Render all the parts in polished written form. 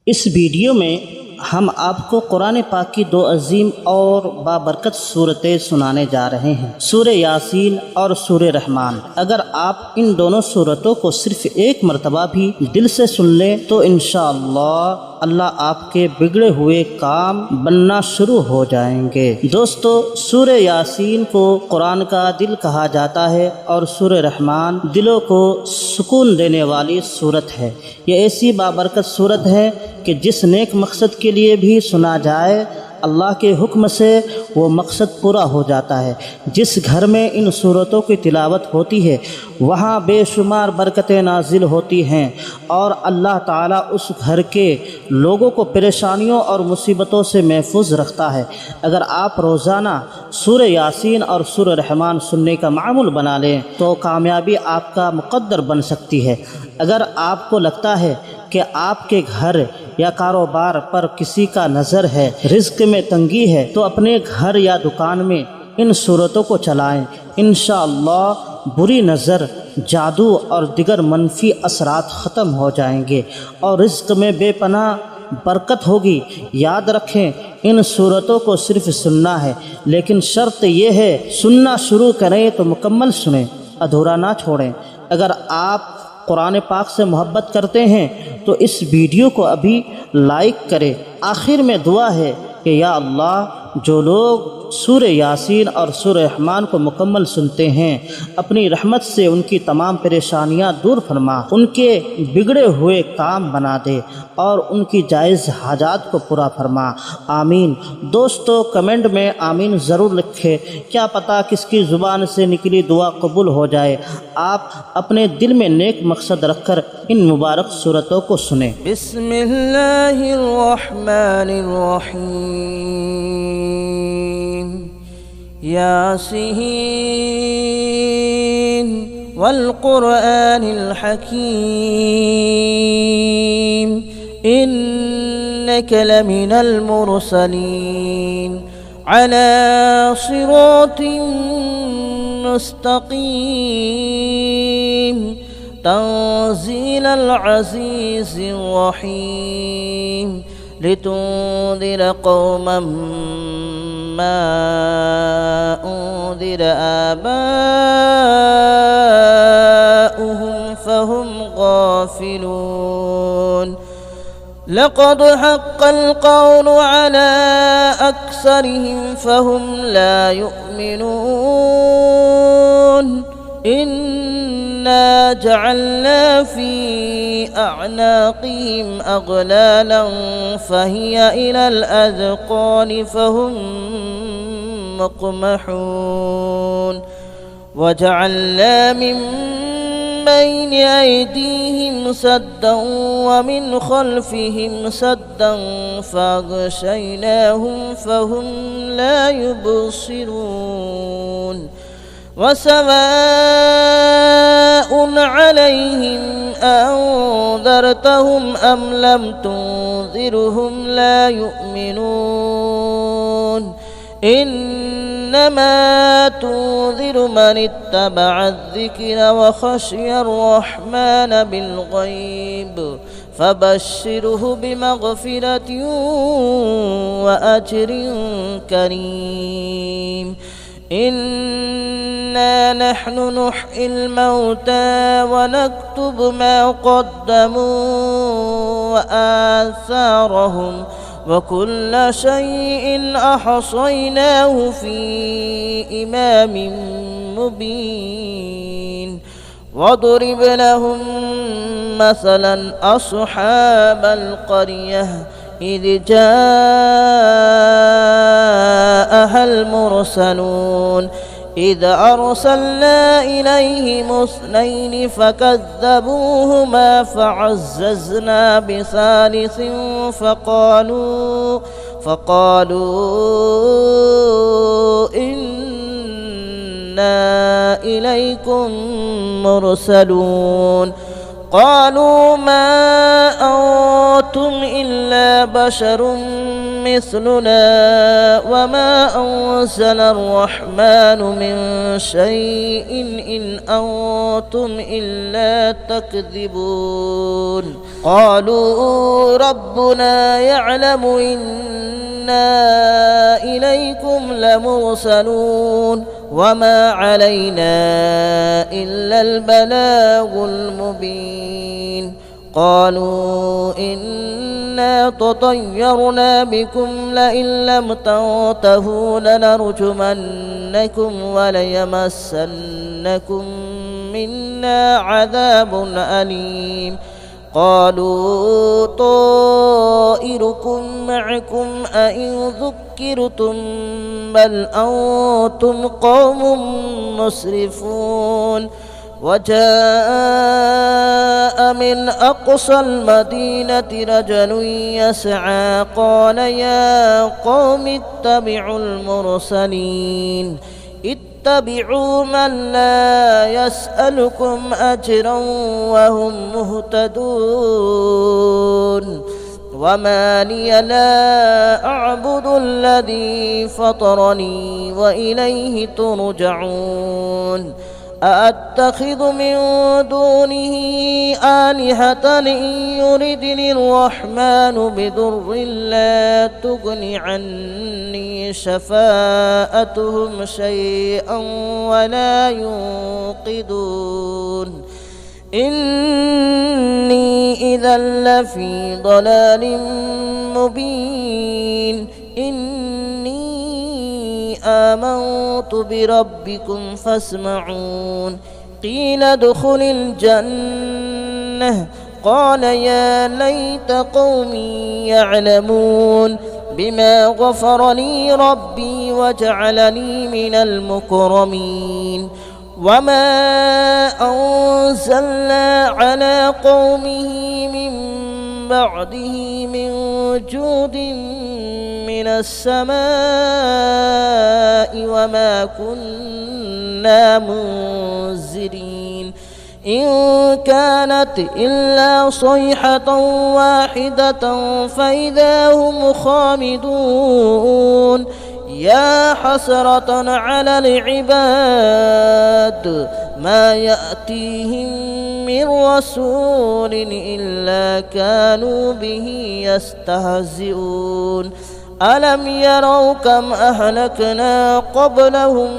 इस वीडियो में हम आपको कुरान पाक की दो अजीम और बाबरकत सूरतें सुनाने जा रहे हैं, सूरह यासीन और सूरह रहमान। अगर आप इन दोनों सूरतों को सिर्फ एक मरतबा भी दिल से सुन लें तो इंशाअल्लाह अल्लाह आपके बिगड़े हुए काम बनना शुरू हो जाएंगे। दोस्तों, सूरह यासीन को कुरान का दिल कहा जाता है और सूरह रहमान दिलों को सुकून देने वाली सूरत है। ये ऐसी बाबरकत सूरत है कि जिस नेक मकसद के लिए भी सुना जाए अल्लाह के हुक्म से वो मकसद पूरा हो जाता है। जिस घर में इन सूरतों की तिलावत होती है वहाँ बेशुमार बरकतें नाजिल होती हैं और अल्लाह ताला उस घर के लोगों को परेशानियों और मुसीबतों से महफूज रखता है। अगर आप रोज़ाना सूरह यासीन और सूरह रहमान सुनने का मामूल बना लें तो कामयाबी आपका मुक़द्दर बन सकती है। अगर आपको लगता है कि आपके घर या कारोबार पर किसी का नज़र है, रिज़्क़ में तंगी है, तो अपने घर या दुकान में इन सूरतों को चलाएं। इंशाअल्लाह बुरी नज़र, जादू और दिगर मनफी असरात ख़त्म हो जाएंगे और रिज़्क़ में बेपनाह बरकत होगी। याद रखें, इन सूरतों को सिर्फ सुनना है, लेकिन शर्त यह है सुनना शुरू करें तो मुकम्मल सुनें, अधूरा ना छोड़ें। अगर आप कुरान पाक से मोहब्बत करते हैं तो इस वीडियो को अभी लाइक करें। आखिर में दुआ है कि या अल्लाह, जो लोग सूरह यासीन और सूरह रहमान को मुकम्मल सुनते हैं अपनी रहमत से उनकी तमाम परेशानियां दूर फरमा, उनके बिगड़े हुए काम बना दे और उनकी जायज़ हाजात को पूरा फरमा। आमीन। दोस्तों, कमेंट में आमीन ज़रूर लिखें, क्या पता किसकी ज़ुबान से निकली दुआ कबूल हो जाए। आप अपने दिल में नेक मकसद रखकर इन मुबारक सूरतों को सुने। बिस्मिल्लाहिर्रहमानिर्रहीम। यासीन वल क़ुरआनिल हकीम इन्नका लमिनल मुरसलीन अला सिरातिन मुस्तक़ीम तंज़ीलल अज़ीज़िर रहीम लितुंज़िर क़ौमन मा उन्ज़िर आबाउहुम फहुम गाफ़िलून। लक़द हक़्क़ल क़ौलु अला अक्सरिहिम फहुम ला युमिनून। इन्ना जअलना फ़ी अअनाक़िहिम अग़लालन फ़हिय इलल अज़क़ान फ़हुम मुक़महून। वजअलना मिन बैन अयदीहिम सद्दन वमिन खल्फ़िहिम सद्दन फ़अग़शयनाहुम फ़हुम ला युबसिरून। वसवाउन अलैहिम अअंज़रतहुम अम लम तुंज़िरहुम ला युमिनून। इन्नमा तुंज़िरु मन इत्तबअ अज़्ज़िक्र व ख़शियर रहमान बिलग़ैब फ़बश्शिरहु बिमग़फ़िरतिन व अज्रिन करीम। इन्ना नहनु नुह्यिल मौता व नक्तुबु मा क़द्दमू व आसारहुम व कुल्ल शैइन अहसयनाहु फ़ी इमामिन मुबीन। वضرب لهم مثلا أصحاب القرية إذ جاءها المرسلون إذ أرسلنا إليهم اثنين فكذبوهما فعززنا بثالث فقالوا إنا إليكم مرسلون قالوا ما أنتم إلا بشر مثلنا وما أنزل الرحمن من شيء إن أنتم إلا تكذبون قالوا ربنا يعلم إنا إليكم لمرسلون وما علينا إلا البلاغ المبين قالوا إنا تطيرنا بكم لئن لم تنتهوا لنرجمنكم وليمسنكم منا عذاب أليم قالوا طائركم معكم أئن ذكرتم بل أنتم قوم مسرفون وجاء من أقصى المدينة رجل يسعى قال يا قوم اتبعوا المرسلين اتبعوا من لا يسألكم أجرا وهم مهتدون وما لي لا أعبد الذي فطرني وإليه ترجعون أأتخذ من دونه آلهة إن يردني الرحمن بضر لا تغن عني شفاءتهم شيئا ولا ينقذون إني إذا لفي ضلال مبين إني آمنت بربكم فاسمعون قيل ادخل الجنة قال يا ليت قومي يعلمون بما غفر لي ربي وجعلني من المكرمين وما أنزلنا على قومه من بعده من جود من السماء وما كنا منزلين إن كانت إلا صيحة واحدة فإذا هم خامدون يا حسرة على العباد ما يأتيهم من رسول إلا كانوا به يستهزئون ألم يروا كم أهلكنا قبلهم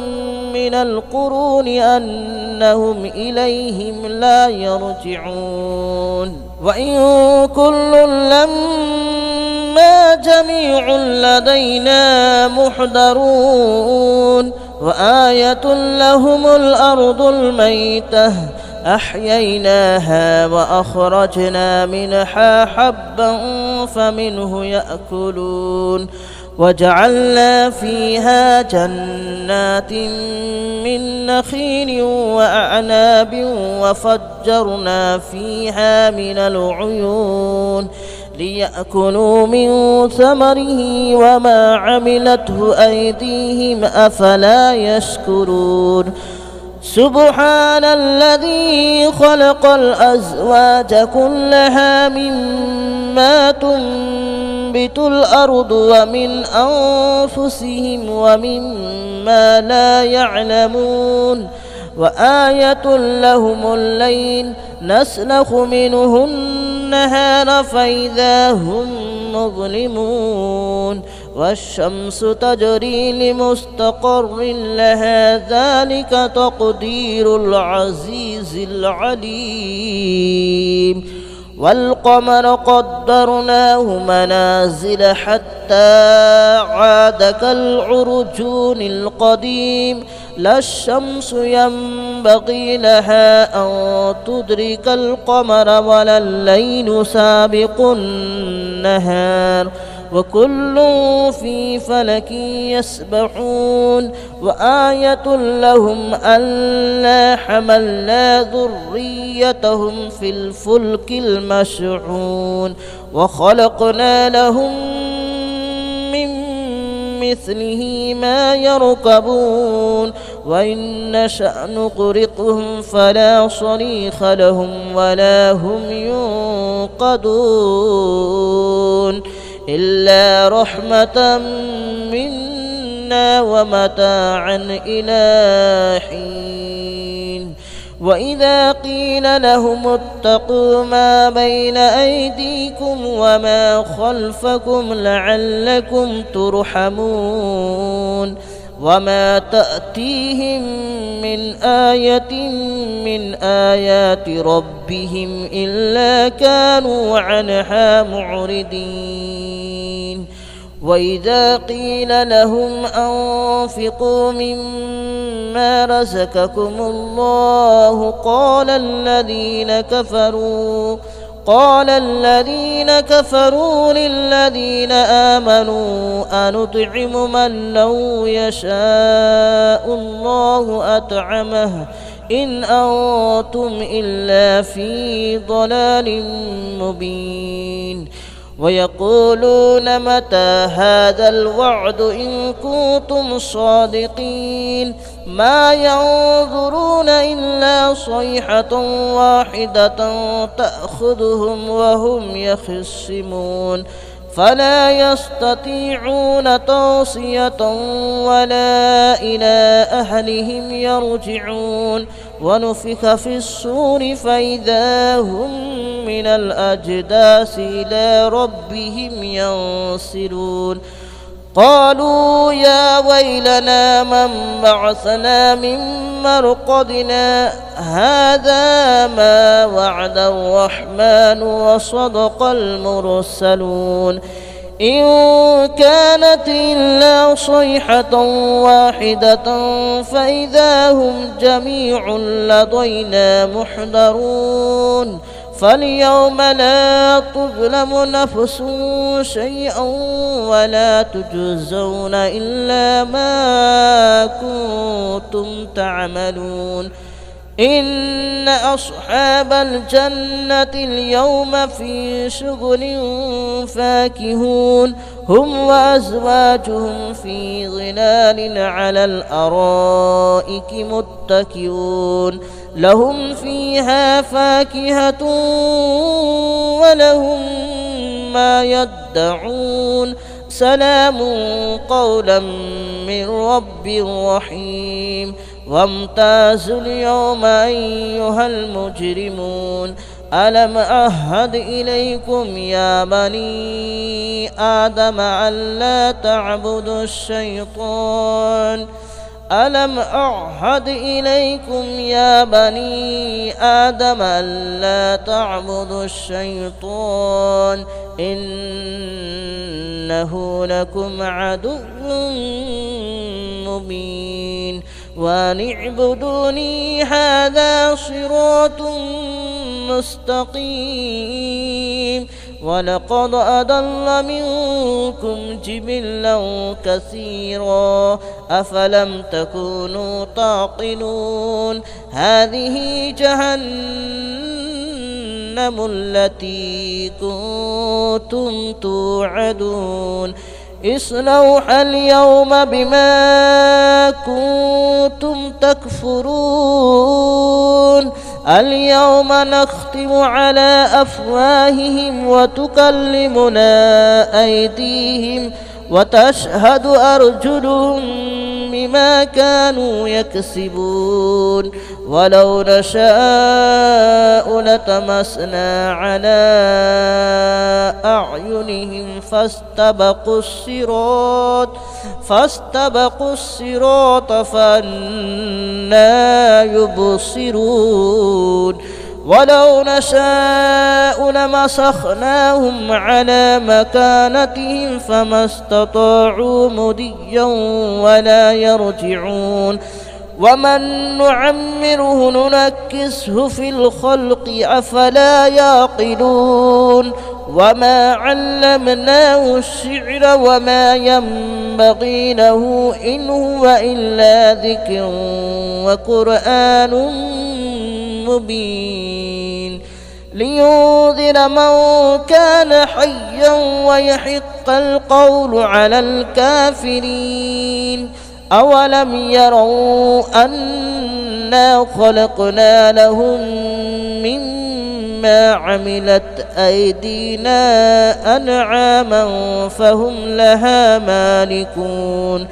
من القرون أنهم إليهم لا يرجعون وإن كل لما جميع لدينا محضرون وآية لهم الأرض الميتة أحييناها وأخرجنا منها حبا فمنه يأكلون وجعلنا فيها جنات من نخيل وأعناب وفجرنا فيها من العيون ليأكلوا من ثمره وما عملته أيديهم أفلا يشكرون سبحان الذي خلق الأزواج كلها مما تنبت الأرض ومن أنفسهم ومما لا يعلمون وآية لهم الليل نسلخ منه النهار فإذا هم مظلمون والشمس تجري لمستقر لها ذلك تقدير العزيز العليم والقمر قدرناه منازل حتى عاد كالعرجون القديم لا الشمس ينبغي لها أن تدرك القمر ولا الليل سابق النهار وكل في فلك يسبحون وآية لهم ألا حملنا ذريتهم في الفلك المشحون وخلقنا لهم من مثله ما يركبون وإن نشأ نغرقهم فلا صريخ لهم ولا هم ينقذون إلا رحمة منا ومتاعا إلى حين وإذا قيل لهم اتقوا ما بين أيديكم وما خلفكم لعلكم ترحمون وما تأتيهم من آية من آيات ربهم إلا كانوا عنها معرضين وإذا قيل لهم أنفقوا مما رزقكم الله قال الذين كفروا للذين آمنوا أنطعم من لو يشاء الله أطعمه إن أنتم إلا في ضلال مبين ويقولون متى هذا الوعد إن كنتم صادقين ما ينظرون إلا صيحة واحدة تأخذهم وهم يخصمون فلا يستطيعون توصية ولا إلى أهلهم يرجعون ونفخ في الصور فإذا هم من الأجداث إلى ربهم ينسلون قالوا يا ويلنا من بعثنا من مرقدنا هذا ما وعد الرحمن وصدق المرسلون إن كانت إلا صيحة واحدة فإذا هم جميع لدينا محضرون فاليوم لا تظلم نفس شيئا ولا تجزون إلا ما كنتم تعملون إن أصحاب الجنة اليوم في شغل فاكهون هم وأزواجهم في ظلال على الأرائك متكئون لهم فيها فاكهة ولهم ما يدعون سلام قولا من رب رحيم وامتازوا اليوم أيها المجرمون ألم أعهد إليكم يا بني آدم ألا تعبدوا الشيطان ألم أعهد إليكم يا بني آدم ألا تعبدوا الشيطان إنه لكم عدو مبين وأن اعبدوني هذا صراط مستقيم ولقد أضل منكم جبلا كثيرا أفلم تكونوا تعقلون هذه جهنم التي كنتم توعدون اصلوها اليوم بما كنتم تكفرون اليوم نختم على أفواههم وتكلمنا أيديهم وتشهد أرجلهم بما كانوا يكسبون ولو نشاء لطمسنا على أعينهم فاستبقوا الصراط فأنى يبصرون ولو نشاء لمسخناهم على مكانتهم فما استطاعوا مضيا ولا يرجعون ومن نعمره ننكسه في الخلق أفلا يعقلون وما علمناه الشعر وما ينبغي له إن هو إلا ذكر وقرآن مبين لينذر من كان حيا ويحق القول على الكافرين أولم يروا أنا خلقنا لهم مما عملت أيدينا أنعاما فهم لها مالكون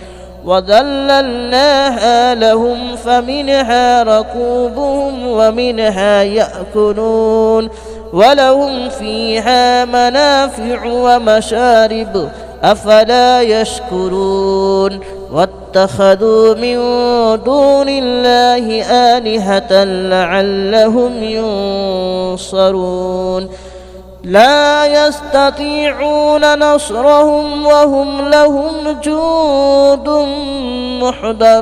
وذللناها لهم فمنها ركوبهم ومنها يأكلون ولهم فيها منافع ومشارب أفلا يشكرون واتخذوا من دون الله آلهة لعلهم ينصرون لا يستطيعون نصرهم وهم لهم جند محضرون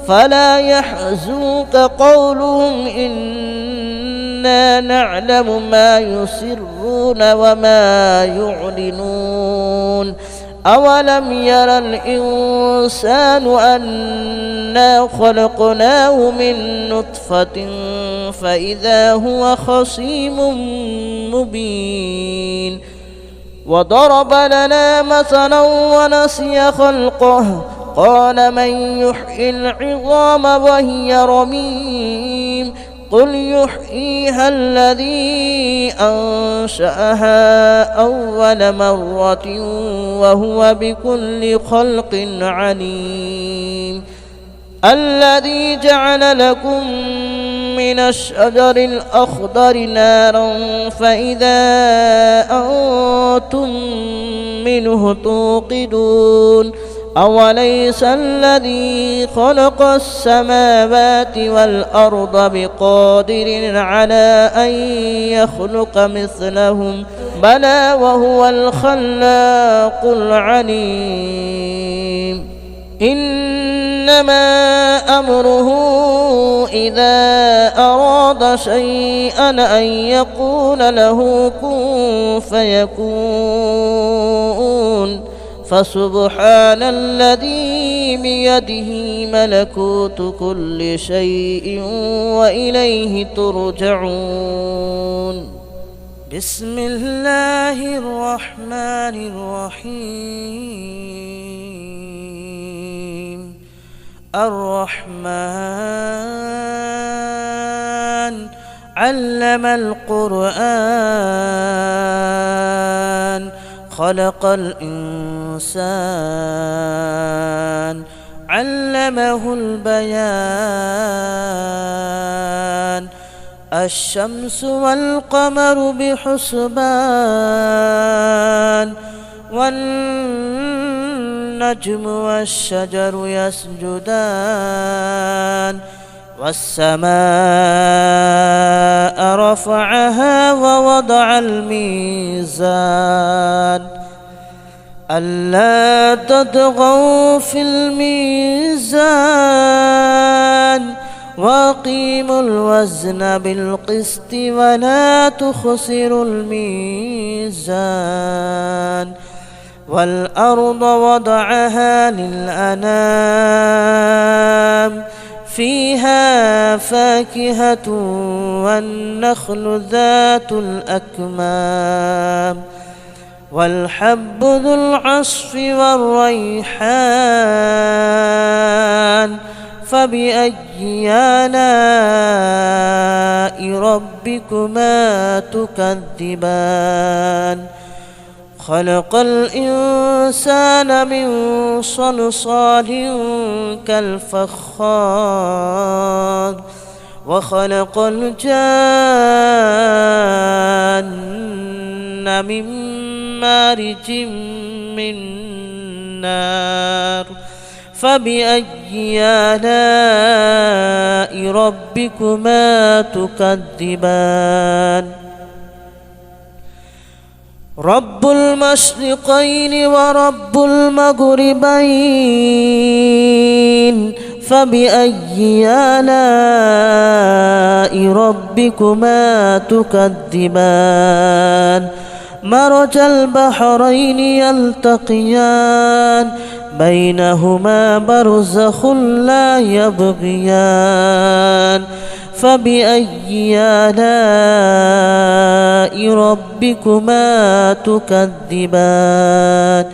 فلا يحزنك قولهم إنا نعلم ما يسرون وما يعلنون أولم ير الإنسان أنا خلقناه من نطفة فإذا هو خصيم مبين وضرب لنا مثلا ونسي خلقه قال من يحيي العظام وهي رميم قل يحييها الذي أنشأها أول مرة وهو بكل خلق عليم الذي جعل لكم من الشجر الأخضر نارا فإذا أنتم منه توقدون أوليس الذي خلق السماوات والأرض بقادر على أن يخلق مثلهم بلى وهو الخلاق العليم إنما أمره إذا أراد شيئا أن يقول له كن فيكون فسبحان الذي بيده ملكوت كل شيء وإليه ترجعون بسم الله الرحمن الرحيم الرحمن علم القرآن خلق الإنسان علمه البيان الشمس والقمر بحسبان والنجم والشجر يسجدان والسماء رفعها ووضع الميزان ألا تطغوا في الميزان وأقيموا الوزن بالقسط ولا تخسروا الميزان والأرض وضعها للأنام فيها فاكهة والنخل ذات الأكمام والحب ذو العصف والريحان فبأي آلاء ربكما تكذبان خلق الإنسان من صلصال كالفخار وخلق الجان من مارج من نار فبأي آلاء ربكما تكذبان رب المشرقين ورب المغربين فبأي آلاء ربكما تكذبان مرج البحرين يلتقيان بينهما برزخ لا يبغيان فبأي آلاء ربكما تكذبان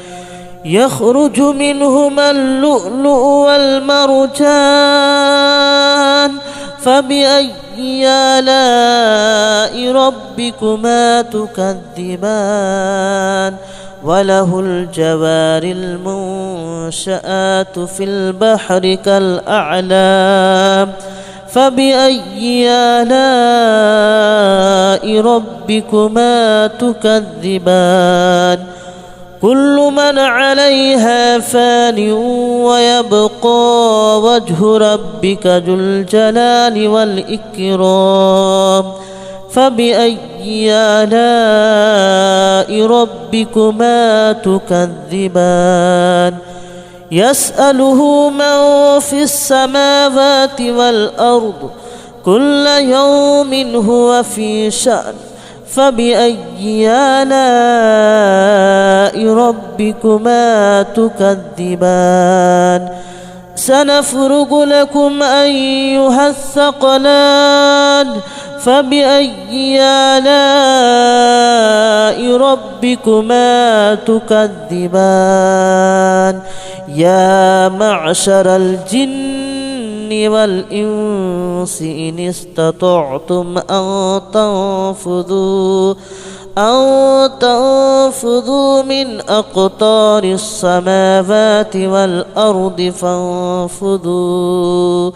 يخرج منهما اللؤلؤ والمرجان فبأي آلاء ربكما تكذبان وله الجوار المنشآت في البحر كالأعلام فبأي آلاء ربكما تكذبان كل من عليها فان ويبقى وجه ربك ذو الجلال والإكرام فبأي آلاء ربكما تكذبان يسأله من في السماوات والأرض كل يوم هو في شأن فبأي آلاء ربكما تكذبان سنفرغ لكم أيها الثقلان فبأي آلاء ربكما تكذبان يا معشر الجن والإنس إن استطعتم أن تنفذوا من أقطار السماوات والأرض فانفذوا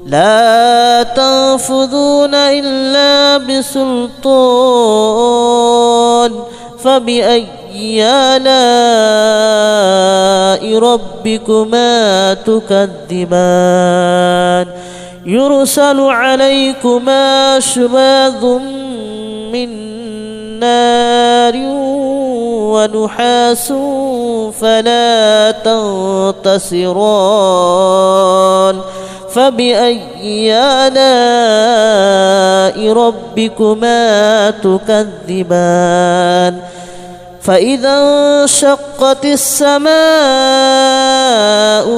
لا تنفذون إلا بسلطان فبأي آلاء ربكما تكذبان يرسل عليكما شواظ من نار ونحاس فلا تنتصران فبأي آلاء ربكما تكذبان فإذا انشقت السماء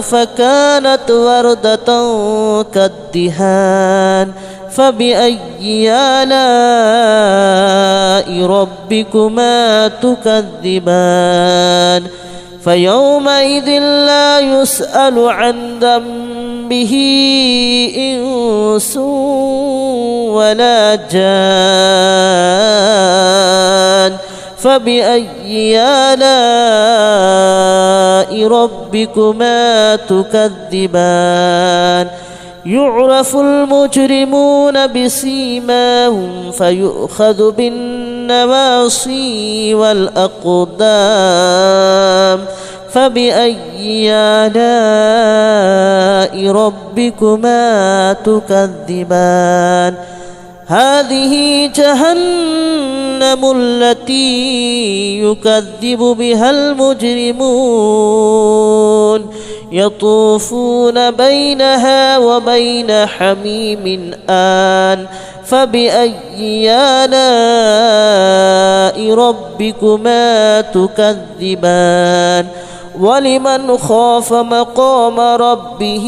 فكانت وردة كالدهان فبأي آلاء ربكما تكذبان فيومئذ لا يسأل عن ذنبه إنس ولا جان فبأي آلاء ربكما تكذبان يعرف المجرمون بسيماهم فيؤخذ بالنواصي والأقدام فبأي آلاء ربكما تكذبان هذه جهنم التي يكذب بها المجرمون يطوفون بينها وبين حميم آن فبأي آلاء ربكما تكذبان ولمن خاف مقام ربه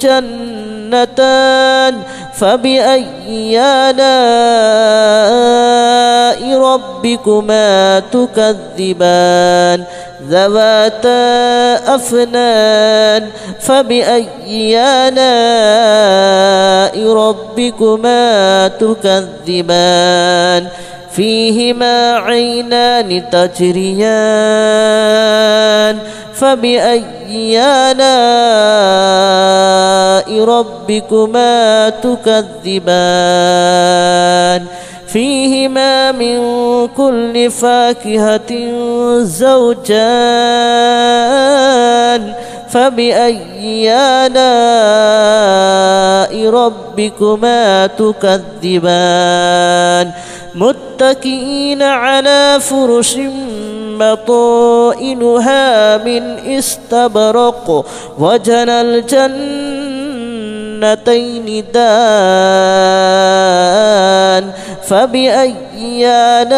جنتان فبأي آلاء ربكما تكذبان ذواتا أفنان فبأي آلاء ربكما تكذبان فيهما عينان تجريان فبأي آلاء ربكما تكذبان فيهما من كل فاكهة زوجان فبأي آلاء ربكما تكذبان متكئين على فرش بطائنها من استبرق وجنى الجنتين دان فبأي آلاء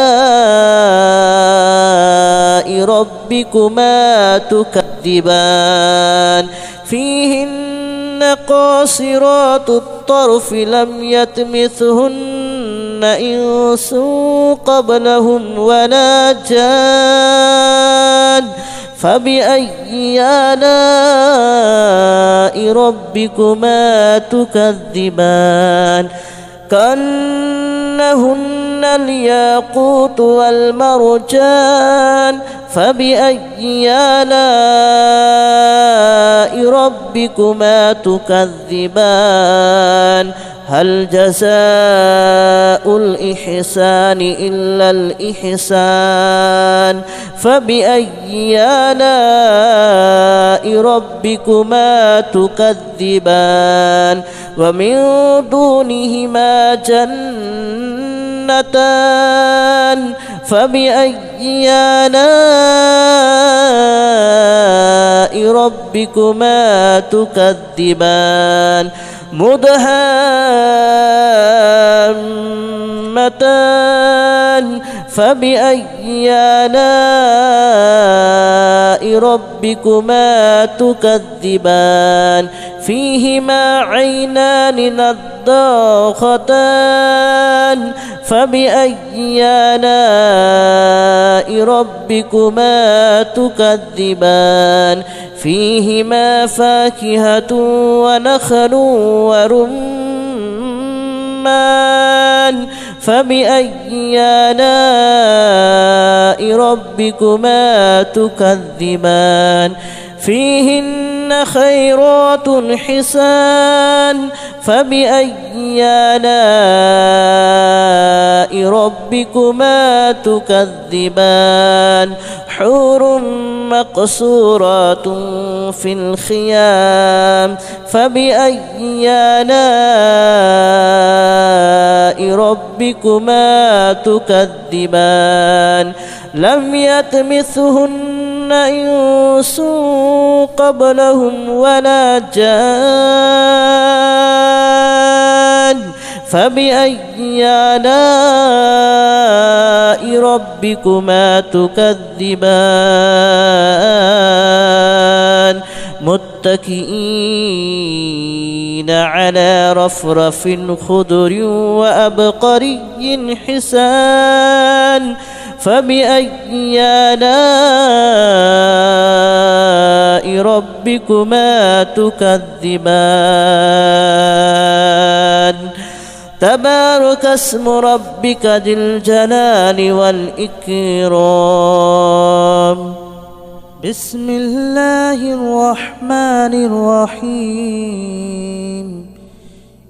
ربكما تكذبان فيهن قاصرات الطرف لم يطمثهن إنس قبلهم ولا جان فبأي آلاء ربكما تكذبان كأنهن الياقوت والمرجان فبأي آلاء ربكما تكذبان هل جزاء الإحسان إلا الإحسان فبأي آلاء ربكما تكذبان ومن دونهما جنتان فبأي آلاء ربكما تكذبان مدهامتان فبأي آلاء ربكما تكذبان فيهما عينان نضاختان فبأي آلاء ربكما تكذبان فيهما فاكهة ونخل ورمان فبأي آلاء ربكما تكذبان فيهن خيرات حسان فبأي آلاء ربكما تكذبان حور مقصورات في الخيام فبأي آلاء ربكما تكذبان لم يطمثهن إنس قبلهم ولا جان فبأي آلاء ربكما تكذبان متكئين على رفرف خضر وأبقري حسان فبأي آلاء ربكما تكذبان تبارك اسم ربك ذي الجلال والإكرام بسم الله الرحمن الرحيم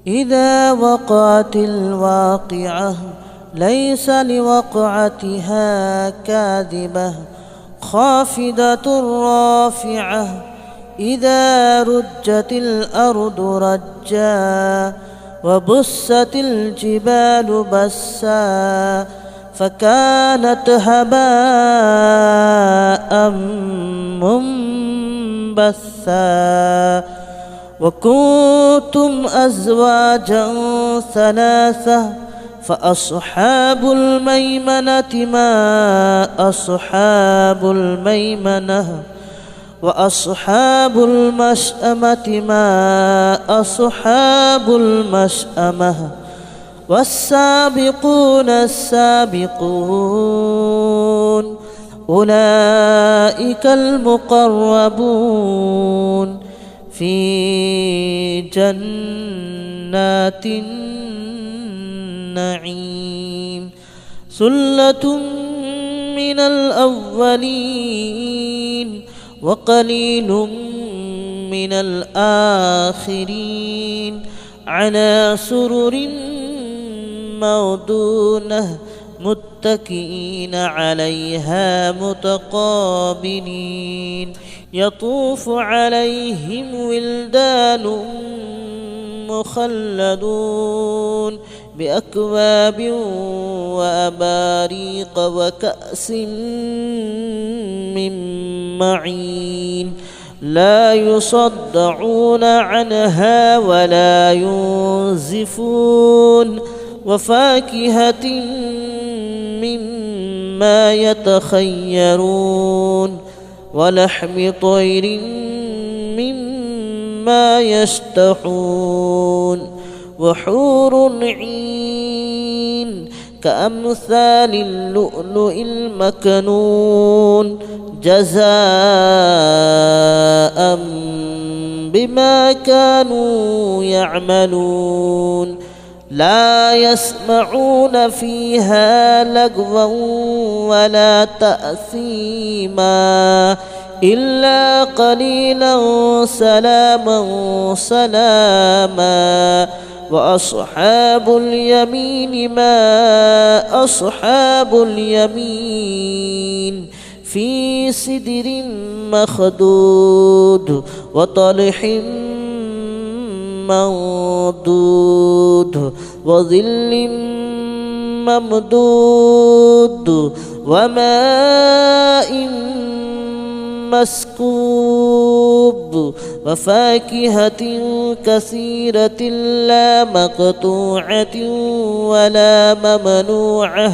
إذا وقعت الواقعة ليس لوقعتها كاذبة خافضة رافعة إذا رجت الأرض رجا وبست الجبال بسا فكانت هباء منبثا وكنتم أزواجا ثلاثة فأصحاب الميمنة ما أصحاب الميمنة وأصحاب المشأمة ما أصحاب المشأمة والسابقون السابقون أولئك المقربون في جنات النعيم ثلة من الأولين وقليل من الآخرين على سرر موضونة متكئين عليها متقابلين يطوف عليهم ولدان مخلدون بأكواب وأباريق وكأس من معين لا يصدعون عنها ولا ينزفون وفاكهة مما يتخيرون ولحم طير مما يشتهون وحور عين كأمثال اللؤلؤ المكنون جزاء بما كانوا يعملون لا يسمعون فيها لغوا ولا تأثيما إلا قليلا سلاما سلاما وأصحاب اليمين ما أصحاب اليمين في سدر مخدود وطلح منضود وظل ممدود وماء مسكوب وفاكهة كثيرة لا مقطوعة ولا ممنوعة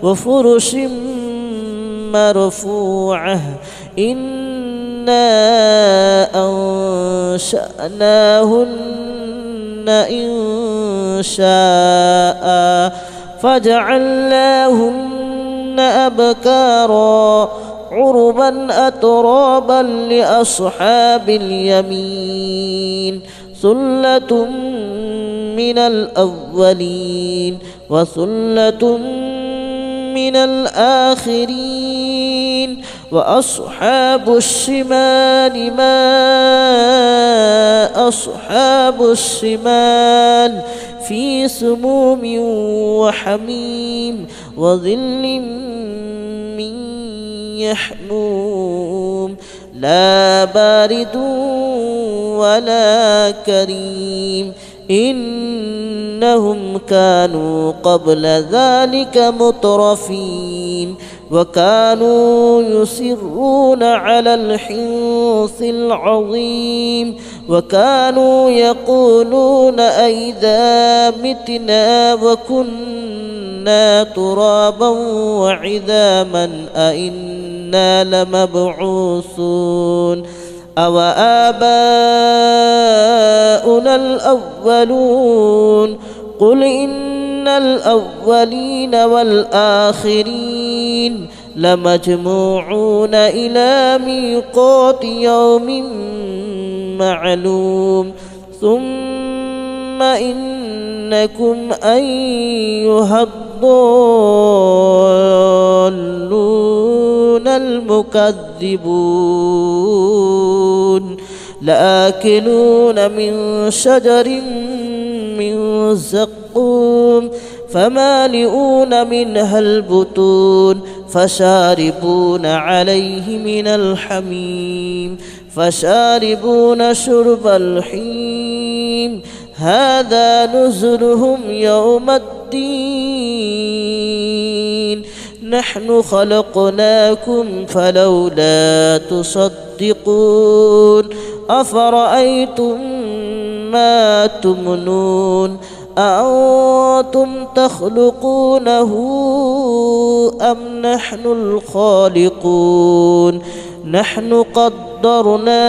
وفرش مرفوعة إنا أنشأناهن إن شاء فجعلناهن أبكارا عربا أترابا لأصحاب اليمين ثلة من الأولين وثلة من الآخرين وأصحاب الشمال ما أصحاب الشمال في سموم وحميم وظل من يحموم لا بارد ولا كريم إنهم كانوا قبل ذلك مترفين وكانوا يصرون على الحنث العظيم وكانوا يقولون أئذا متنا وكنا ترابا وعظاما أئنا لمبعوثون أو آباؤنا الأولون قل إن الأولين والآخرين لمجموعون إلى ميقات يوم معلوم ثم إنكم أيها الضالون المكذبون لآكلون من شجر من زقوم فمالئون منها البطون فشاربون عليه من الحميم فشاربون شرب الحميم هذا نزلهم يوم الدين نحن خلقناكم فلولا تصدقون أفرأيتم ما تمنون أأنتم تخلقونه أم نحن الخالقون نحن قدرنا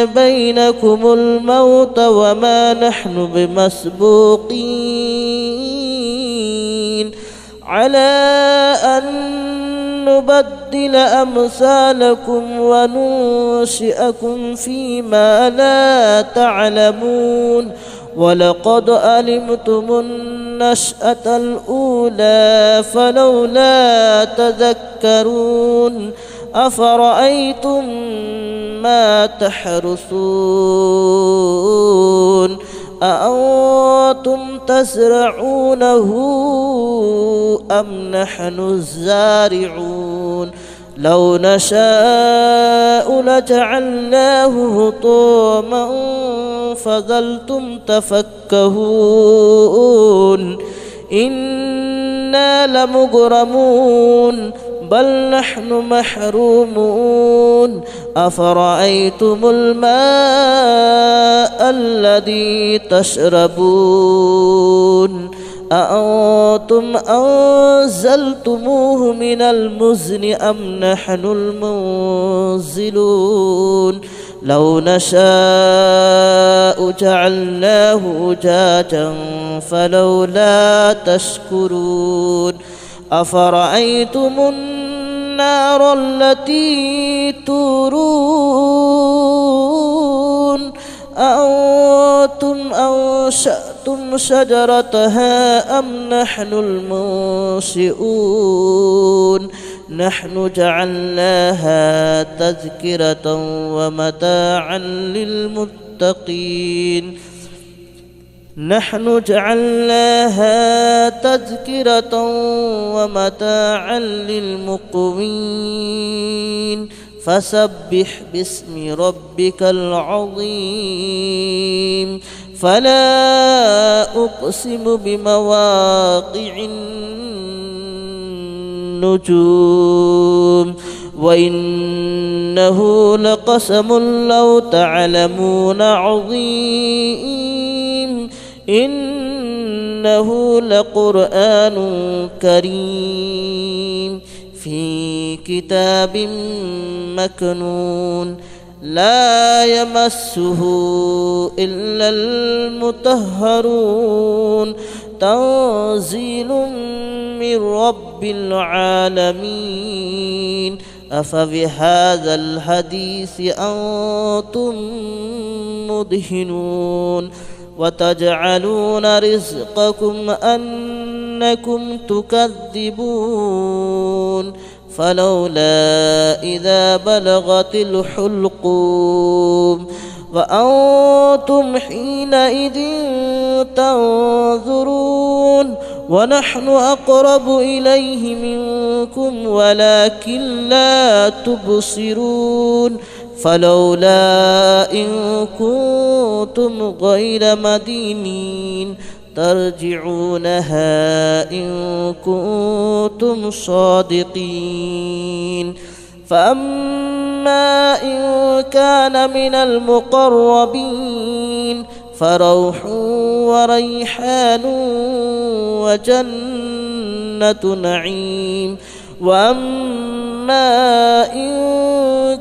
بينكم الموت وما نحن بمسبوقين على أن نبدل أمثالكم وننشئكم فيما لا تعلمون ولقد علمتم النشأة الأولى فلولا تذكرون أفرأيتم ما تحرثون أأنتم تزرعونه أم نحن الزارعون لو نشاء لجعلناه هطاما فظلتم تفكهون إنا لمغرمون بل نحن محرومون أفرأيتم الماء الذي تشربون أأنتم أنزلتموه من المزن أم نحن المنزلون لو نشاء جعلناه أجاجا فلولا تشكرون أفرأيتم النار التي تورون أأنتم أنشأتم شجرتها أم نحن المنشئون نحن جعلناها تذكرة ومتاعا للمتقين نحن جعلناها تذكرة ومتاعا للمقوين فسبح باسم ربك العظيم فلا أقسم بمواقع النجوم وإنه لقسم لو تعلمون عظيم إنه لقرآن كريم في كتاب مكنون لا يمسه إلا المطهرون تنزيل من رب العالمين أفبهذا الحديث أنتم مدهنون وتجعلون رزقكم أنكم تكذبون فلولا إذا بلغت الحلقوم وأنتم حينئذ تنظرون ونحن أقرب إليه منكم ولكن لا تبصرون فلولا إن كنتم غير مدينين ترجعونها إن كنتم صادقين فأما إن كان من المقربين فروح وريحان وجنة نعيم وأما إن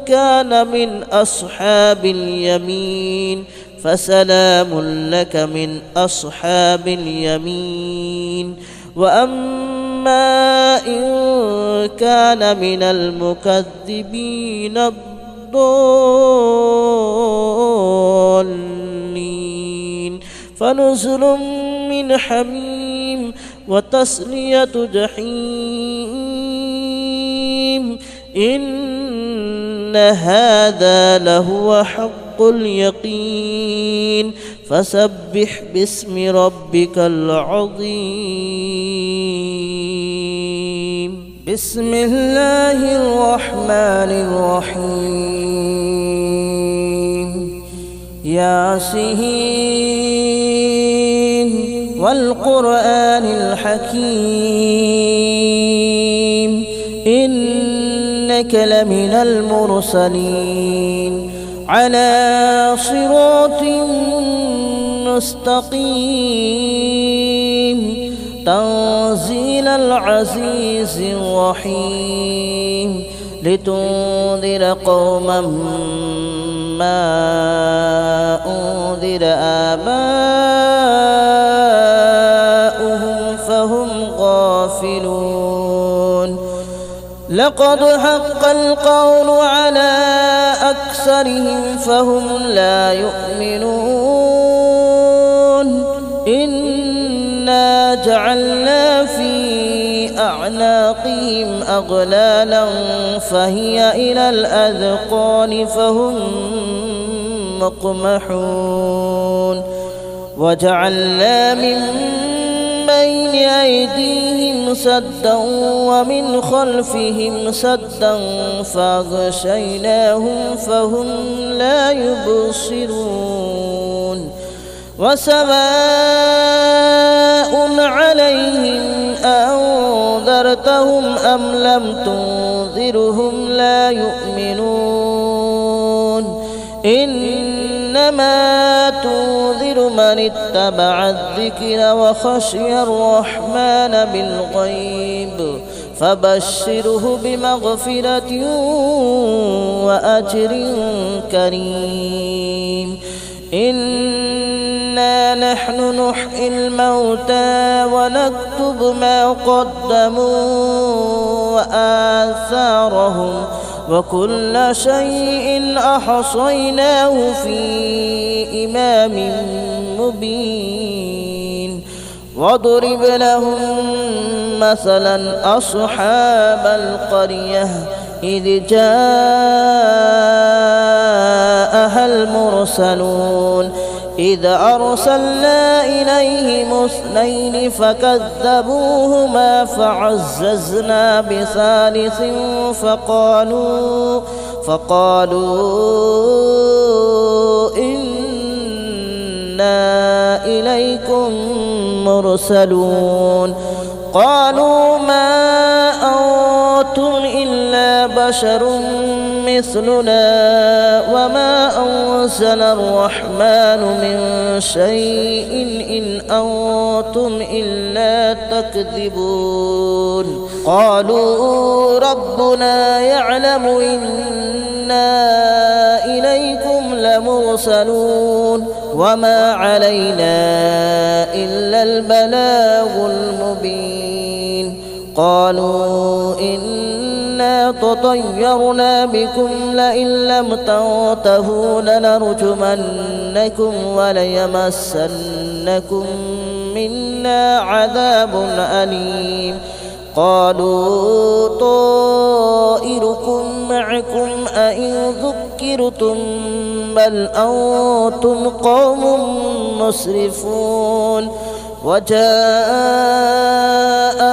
كان من أصحاب اليمين فسلام لك من أصحاب اليمين وأما إن كان من المكذبين الضالين فنزل من حميم وتصلية جحيم إن هذا لهو حق اليقين فسبح باسم ربك العظيم بسم الله الرحمن الرحيم ياسين والقرآن الحكيم إنك لمن المرسلين على صراط مستقيم تنزيل العزيز الرحيم لتنذر قوما ما أنذر آباؤهم فهم غافلون لقد حق القول على أكثرهم فهم لا يؤمنون إنا جعلنا في أعناقهم أغلالا فهي إلى الأذقان فهم مقمحون وجعلنا من بين أيديهم سدا ومن خلفهم سدا فأغشيناهم فهم لا يبصرون وسواء عليهم أنذرتهم أم لم تنذرهم لا يؤمنون إنما تنذر من اتبع الذكر وخشي الرحمن بالغيب فبشره بمغفرة وأجر كريم إنا نحن نحيي الموتى ونكتب ما قدموا وآثارهم وكل شيء أحصيناه في إمام مبين واضرب لهم مثلا أصحاب القرية إذ جاءها المرسلون إذ أرسلنا إليهم 2 فكذبوهما فعززنا بثالث فقالوا إنا إليكم مرسلون قالوا ما أنتم إلا بشر مثلنا وما أنزل الرحمن من شيء إن أنتم إلا تكذبون قالوا ربنا يعلم إنا إليكم لمرسلون وما علينا إلا البلاغ المبين قالوا إنا تطيرنا بكم لئن لم تنتهوا لنرجمنكم وليمسنكم منا عذاب أليم قالوا طائركم معكم أئن ذكرتم بل أنتم قوم مسرفون وجاء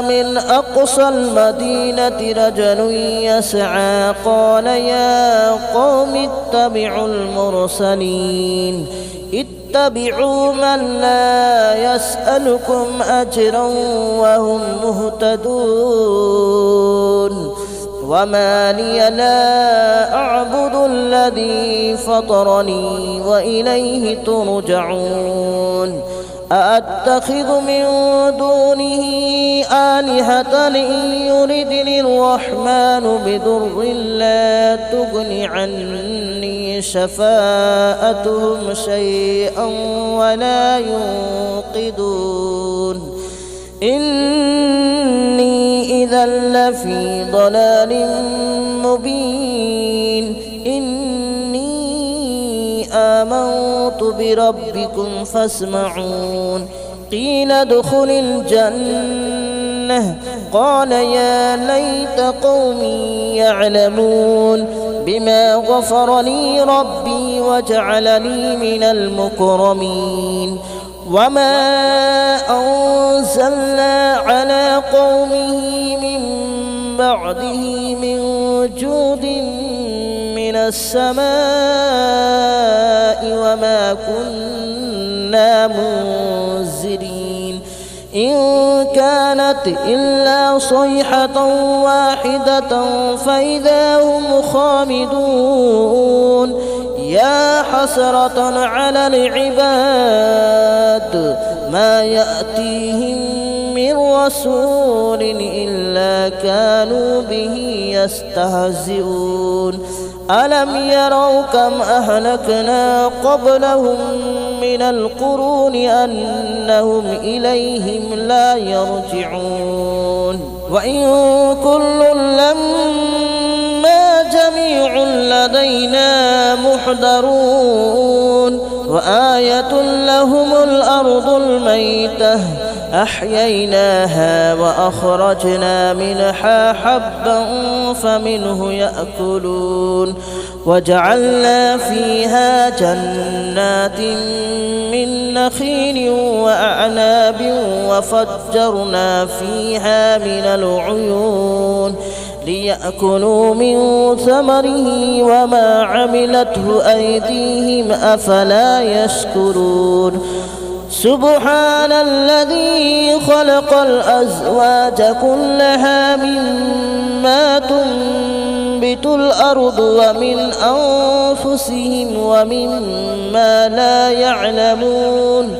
من أقصى المدينة رجل يسعى قال يا قوم اتبعوا المرسلين اتبعوا من لا يسألكم أجرا وهم مهتدون وما لي لا أعبد الذي فطرني وإليه ترجعون أأتخذ من دونه آلهة إن يردني الرحمن بضر لا تغن عني شفاءتهم شيئا ولا ينقذون إني إذا لفي ضلال مبين آمنت بربكم فاسمعون قيل ادخل الجنة قال يا ليت قومي يعلمون بما غفر لي ربي وجعلني من المكرمين وما أنزلنا على قومه من بعده من جود من السماء وما كنا منزلين إن كانت إلا صيحة واحدة فإذا هم خامدون يا حسرة على العباد ما يأتيهم من رسول إلا كانوا به يستهزئون ألم يروا كم أهلكنا قبلهم من القرون أنهم إليهم لا يرجعون وإن كل لما جميع لدينا محضرون وآية لهم الأرض الميتة أحييناها وأخرجنا منها حبا فمنه يأكلون وجعلنا فيها جنات من نخيل وأعناب وفجرنا فيها من العيون ليأكلوا من ثمره وما عملته أيديهم أفلا يشكرون سبحان الذي خلق الأزواج كلها مما تنبت الأرض ومن أنفسهم ومما لا يعلمون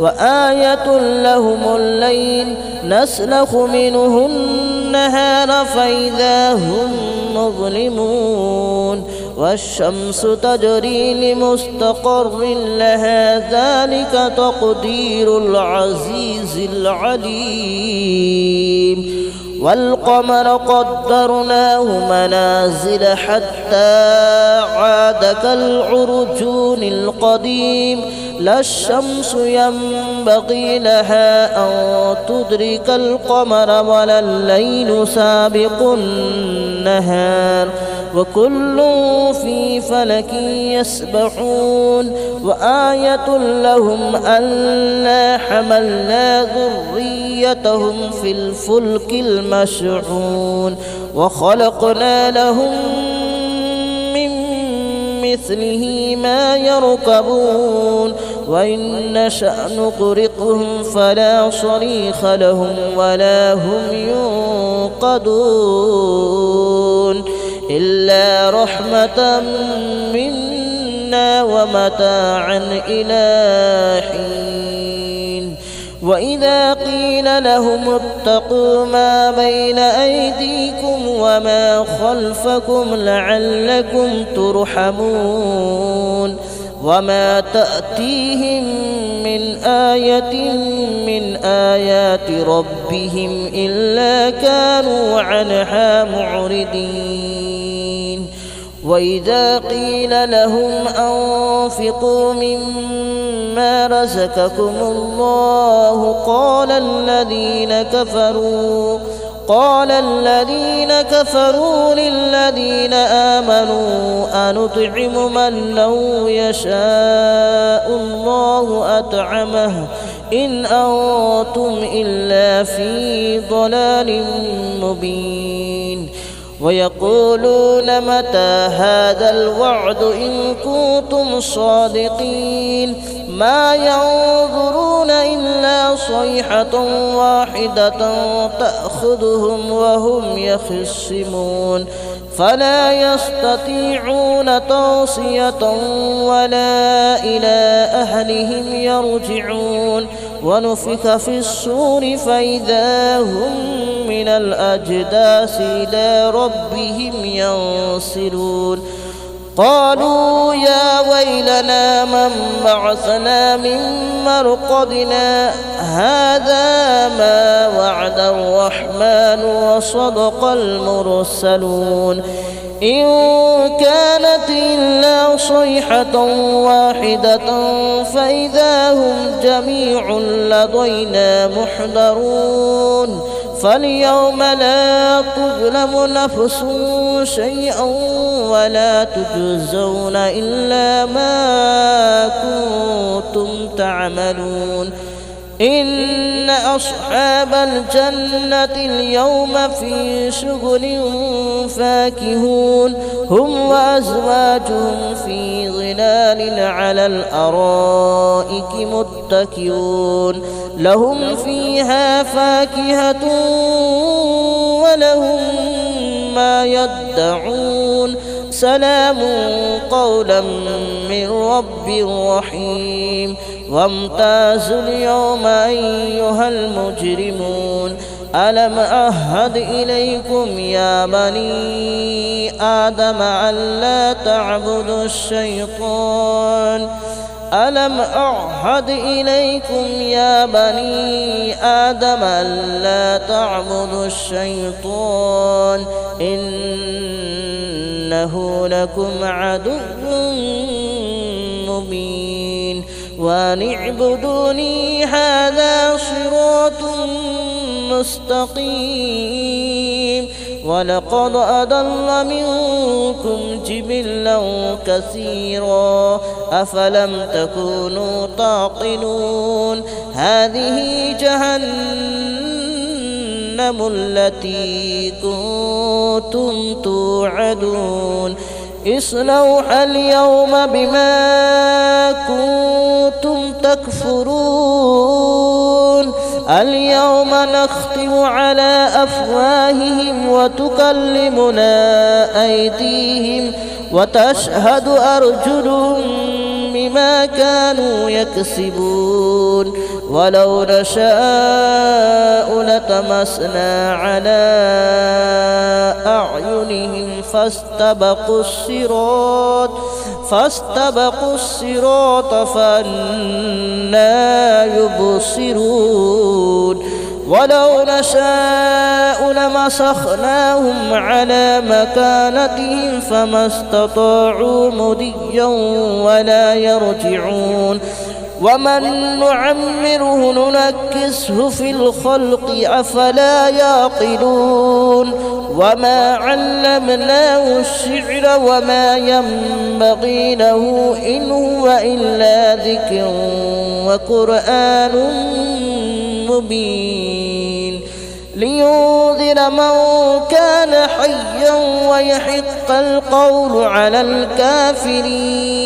وآية لهم الليل نسلخ منه النهار فإذا هم مظلمون والشمس تجري لمستقر لها ذلك تقدير العزيز العليم والقمر قدرناه منازل حتى عاد كالعرجون القديم لا الشمس ينبغي لها أن تدرك القمر ولا الليل سابق النهار وكل في فلك يسبحون وآية لهم ألا حملنا ذريتهم في الفلك المشحون وخلقنا لهم من مثله ما يركبون وإن نشأ نغرقهم فلا صريخ لهم ولا هم ينقذون إلا رحمة منا ومتاعا إلى حين وإذا قيل لهم اتقوا ما بين أيديكم وما خلفكم لعلكم ترحمون وما تأتيهم من آية من آيات ربهم إلا كانوا عنها معرضين وإذا قيل لهم أنفقوا مما رزقكم الله قال الذين كفروا للذين آمنوا أنطعم من لو يشاء الله أطعمه إن أنتم إلا في ضلال مبين ويقولون متى هذا الوعد إن كنتم صادقين ما ينظرون إلا صيحة واحدة تأخذهم وهم يخصمون فلا يستطيعون توصية ولا إلى أهلهم يرجعون ونفخ في الصور فإذا هم من الأجداث إلى ربهم ينسلون قالوا يا ويلنا من بعثنا من مرقدنا هذا ما وعد الرحمن وصدق المرسلون إن كانت إلا صيحة واحدة فإذا هم جميع لدينا محضرون فاليوم لا تظلم نفس شيئا ولا تجزون إلا ما كنتم تعملون إن أصحاب الجنة اليوم في شغل فاكهون هم وأزواجهم في ظلال على الأرائك متكئون لهم فيها فاكهة ولهم ما يدعون سلام قولا من رب رحيم وامتازوا اليوم أيها المجرمون ألم أعهد إليكم يا بني آدم ألا تعبدوا الشيطان ألم أعهد إليكم يا بني آدم ألا تعبدوا الشيطان إنه لكم عدو مبين وأن اعبدوني هذا صراط مستقيم ولقد أضل منكم جبلا كثيرا أفلم تكونوا تعقلون هذه جهنم التي كنتم توعدون اصلوها اليوم بما كنتم تكفرون اليوم نختم على أفواههم وتكلمنا أيديهم وتشهد أرجلهم بما كانوا يكسبون ولو نشاء لطمسنا على أعينهم فاستبقوا الصراط فأنى يبصرون ولو نشاء لمسخناهم على مكانتهم فما استطاعوا مضيا ولا يرجعون ومن نعمره ننكسه في الخلق أفلا يعقلون وما علمناه الشعر وما ينبغي له إن هو إلا ذكر وقرآن مبين لينذر من كان حيا ويحق القول على الكافرين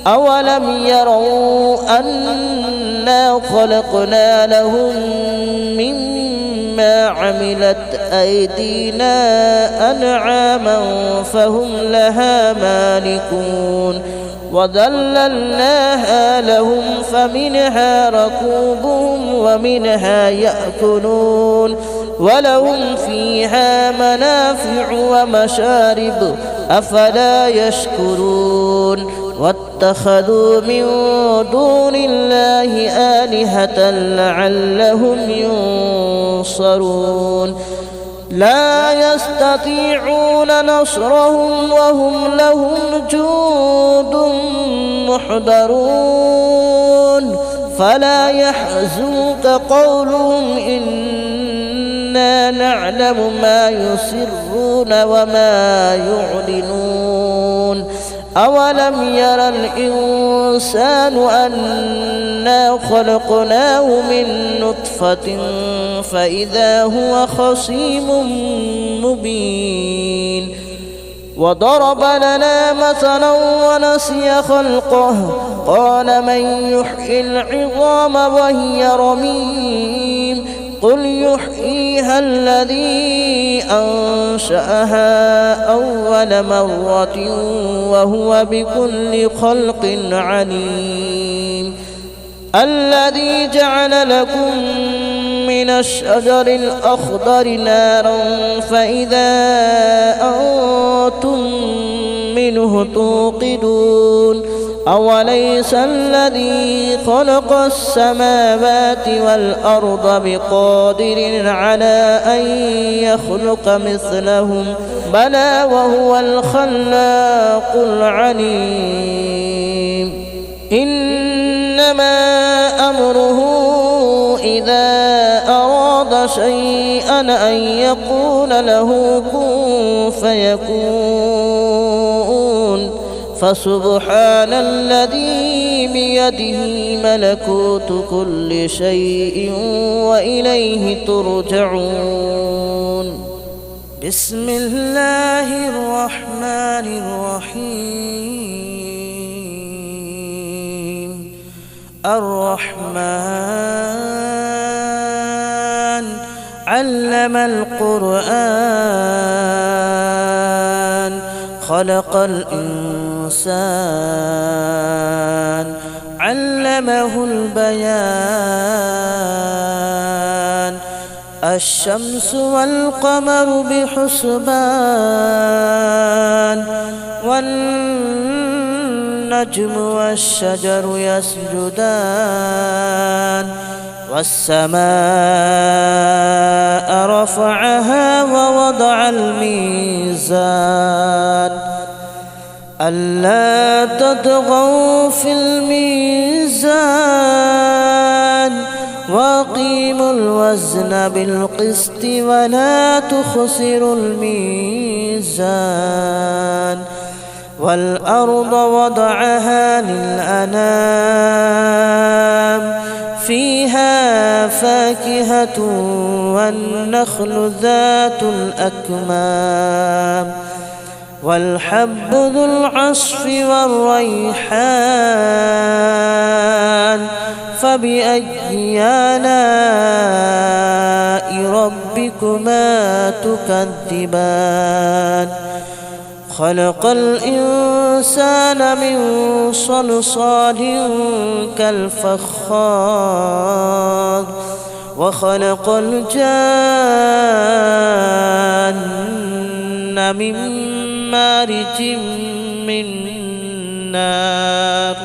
أولم يروا أنا خلقنا لهم مما عملت أيدينا أنعاما فهم لها مالكون وذللناها لهم فمنها ركوبهم ومنها يأكلون ولهم فيها منافع ومشارب أفلا يشكرون واتخذوا من دون الله آلهة لعلهم ينصرون لا يستطيعون نصرهم وهم لهم جند محضرون فلا يحزنك قولهم إنا نعلم ما يسرون وما يعلنون أولم ير الإنسان أنا خلقناه من نطفة فإذا هو خصيم مبين وضرب لنا مثلا ونسي خلقه قال من يحيي العظام وهي رميم قل يحييها الذي أنشأها أول مرة وهو بكل خلق عليم الذي جعل لكم من الشجر الأخضر نارا فإذا أنتم منه توقدون أوليس الذي خلق السماوات والأرض بقادر على أن يخلق مثلهم بلى وهو الخلاق العليم إنما أمره إذا أراد شيئا أن يقول له كن فيكون فسبحان الذي بيده ملكوت كل شيء وإليه ترجعون بسم الله الرحمن الرحيم الرحمن علم القرآن خلق الإنسان علمه البيان الشمس والقمر بحسبان والنجم والشجر يسجدان والسماء رفعها ووضع الميزان ألا تطغوا في الميزان وأقيموا الوزن بالقسط ولا تخسروا الميزان والأرض وضعها للأنام فيها فاكهة والنخل ذات الأكمام والحب ذو العصف والريحان فبأي آلاء ربكما تكذبان خلق الإنسان من صلصال كالفخار وخلق الجان من مارج من نار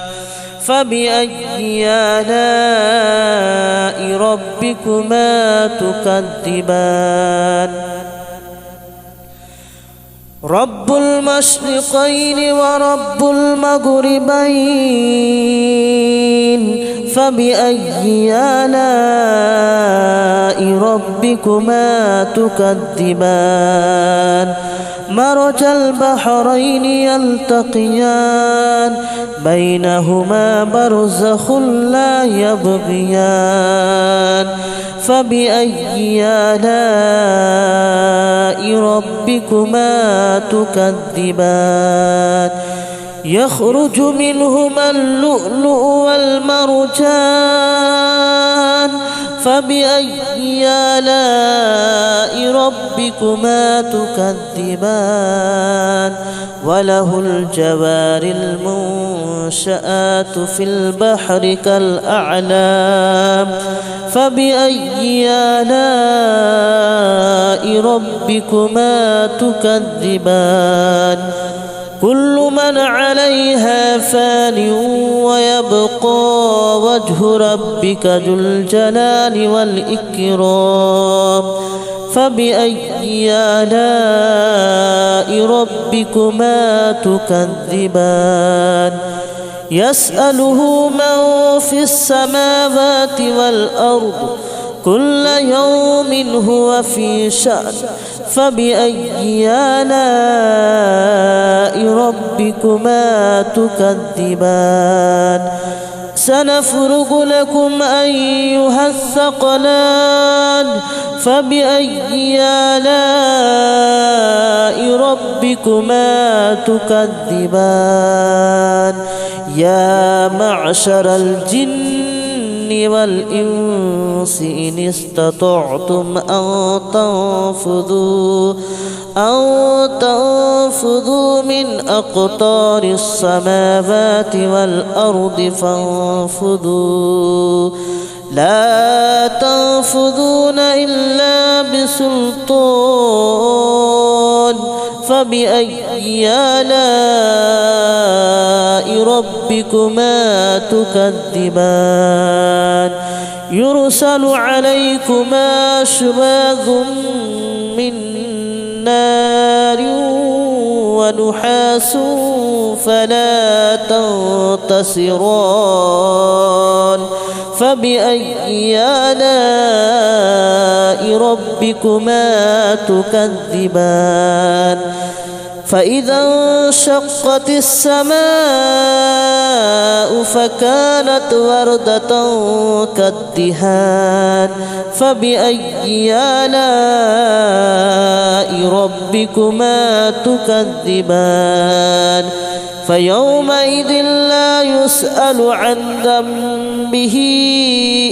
فبأي آلاء ربكما تكذبان رب المشرقين ورب المغربين فبأي آلاء ربكما تكذبان مرج البحرين يلتقيان بينهما برزخ لا يبغيان فبأي آلاء ربكما تكذبان يخرج منهما اللؤلؤ والمرجان فبأي آلاء ربكما تكذبان وله الجوار المنشآت في البحر كالأعلام فبأي آلاء ربكما تكذبان كل من عليها فان ويبقى وجه ربك ذو الجلال والإكرام فبأي آلاء ربكما تكذبان يسأله من في السماوات والأرض كل يوم هو في شأن فبأي آلاء ربكما تكذبان سنفرغ لكم أيها الثقلان فبأي آلاء ربكما تكذبان يا معشر الجن والإنس إن استطعتم أن تنفذوا من أقطار السماوات والأرض فانفذوا لا تنفذون إلا بسلطان فبأي آلاء ربكما تكذبان يرسل عليكما شواظ من نار ونحاس فلا تنتصران فبأي آلاء ربكما تكذبان فإذا انشقت السماء فكانت وردة كالدهان فبأي آلاء ربكما تكذبان فيومئذ لا يسأل عن ذنبه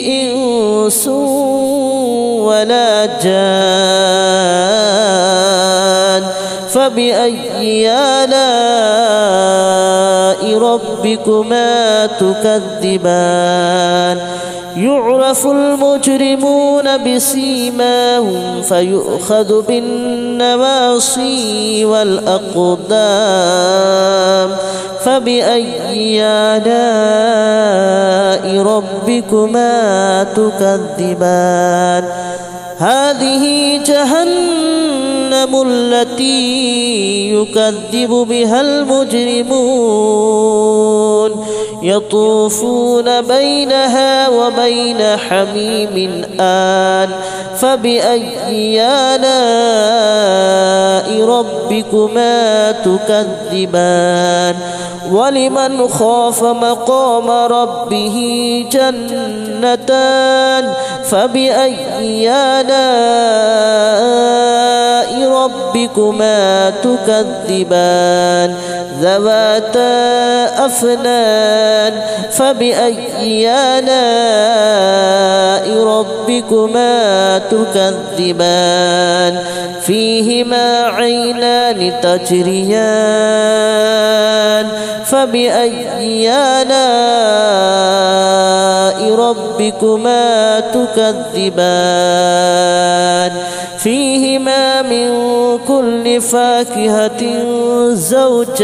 إنس ولا جان فبأي آلاء ربكما تكذبان يعرف المجرمون بسيماهم فيؤخذ بالنواصي والأقدام فبأي آلاء ربكما تكذبان هذه جهنم التي يكذب بها المجرمون يطوفون بينها وبين حميم آن فبأي آلاء ربكما تكذبان ولمن خاف مقام ربه جنتان فبأي آلاء ربكما تكذبان ذواتا أفنان فبأي آلاء ربكما تكذبان فيهما عينان تجريان فبأي آلاء ربكما تكذبان فيهما من كل فاكهة زوجان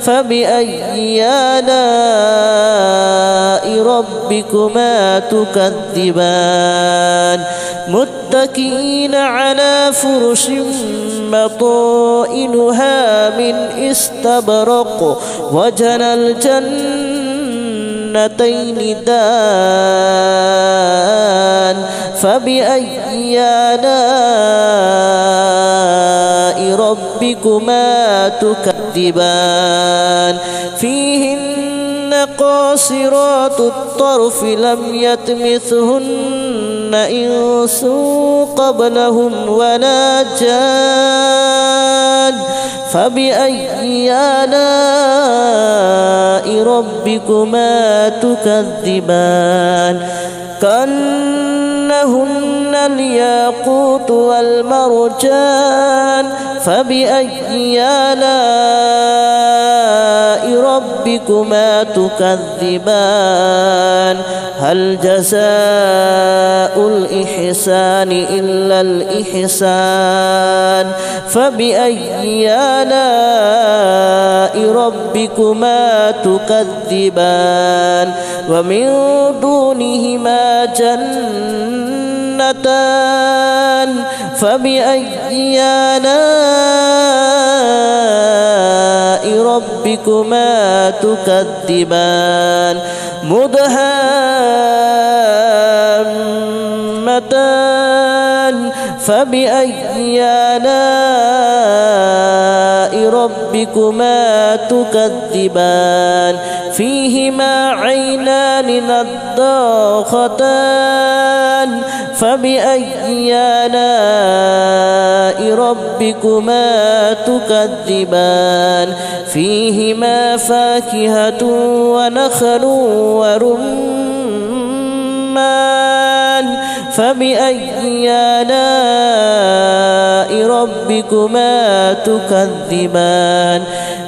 فبأي آلاء ربكما تكذبان متكئين على فرش مطائنها من استبرق وجنى الجنتين دان فبأي آلاء ربكما تكذبان فيهن قاصرات الطرف لم يطمثهن إنس قبلهم ولا جان فبأي آلاء ربكما تكذبان كأنهن الياقوت والمرجان فبأي آلاء ربكما تكذبان هل جزاء الإحسان إلا الإحسان فبأي آلاء ربكما تكذبان ومن دونهما جنتان فبأي آلاء ربكما تكذبان مدهامتان فبأي آلاء ربكما تكذبان فيهما عينان نضاختان فبأي آلاء ربكما تكذبان فيهما فاكهة ونخل ورمان فبأي آلاء ربكما تكذبان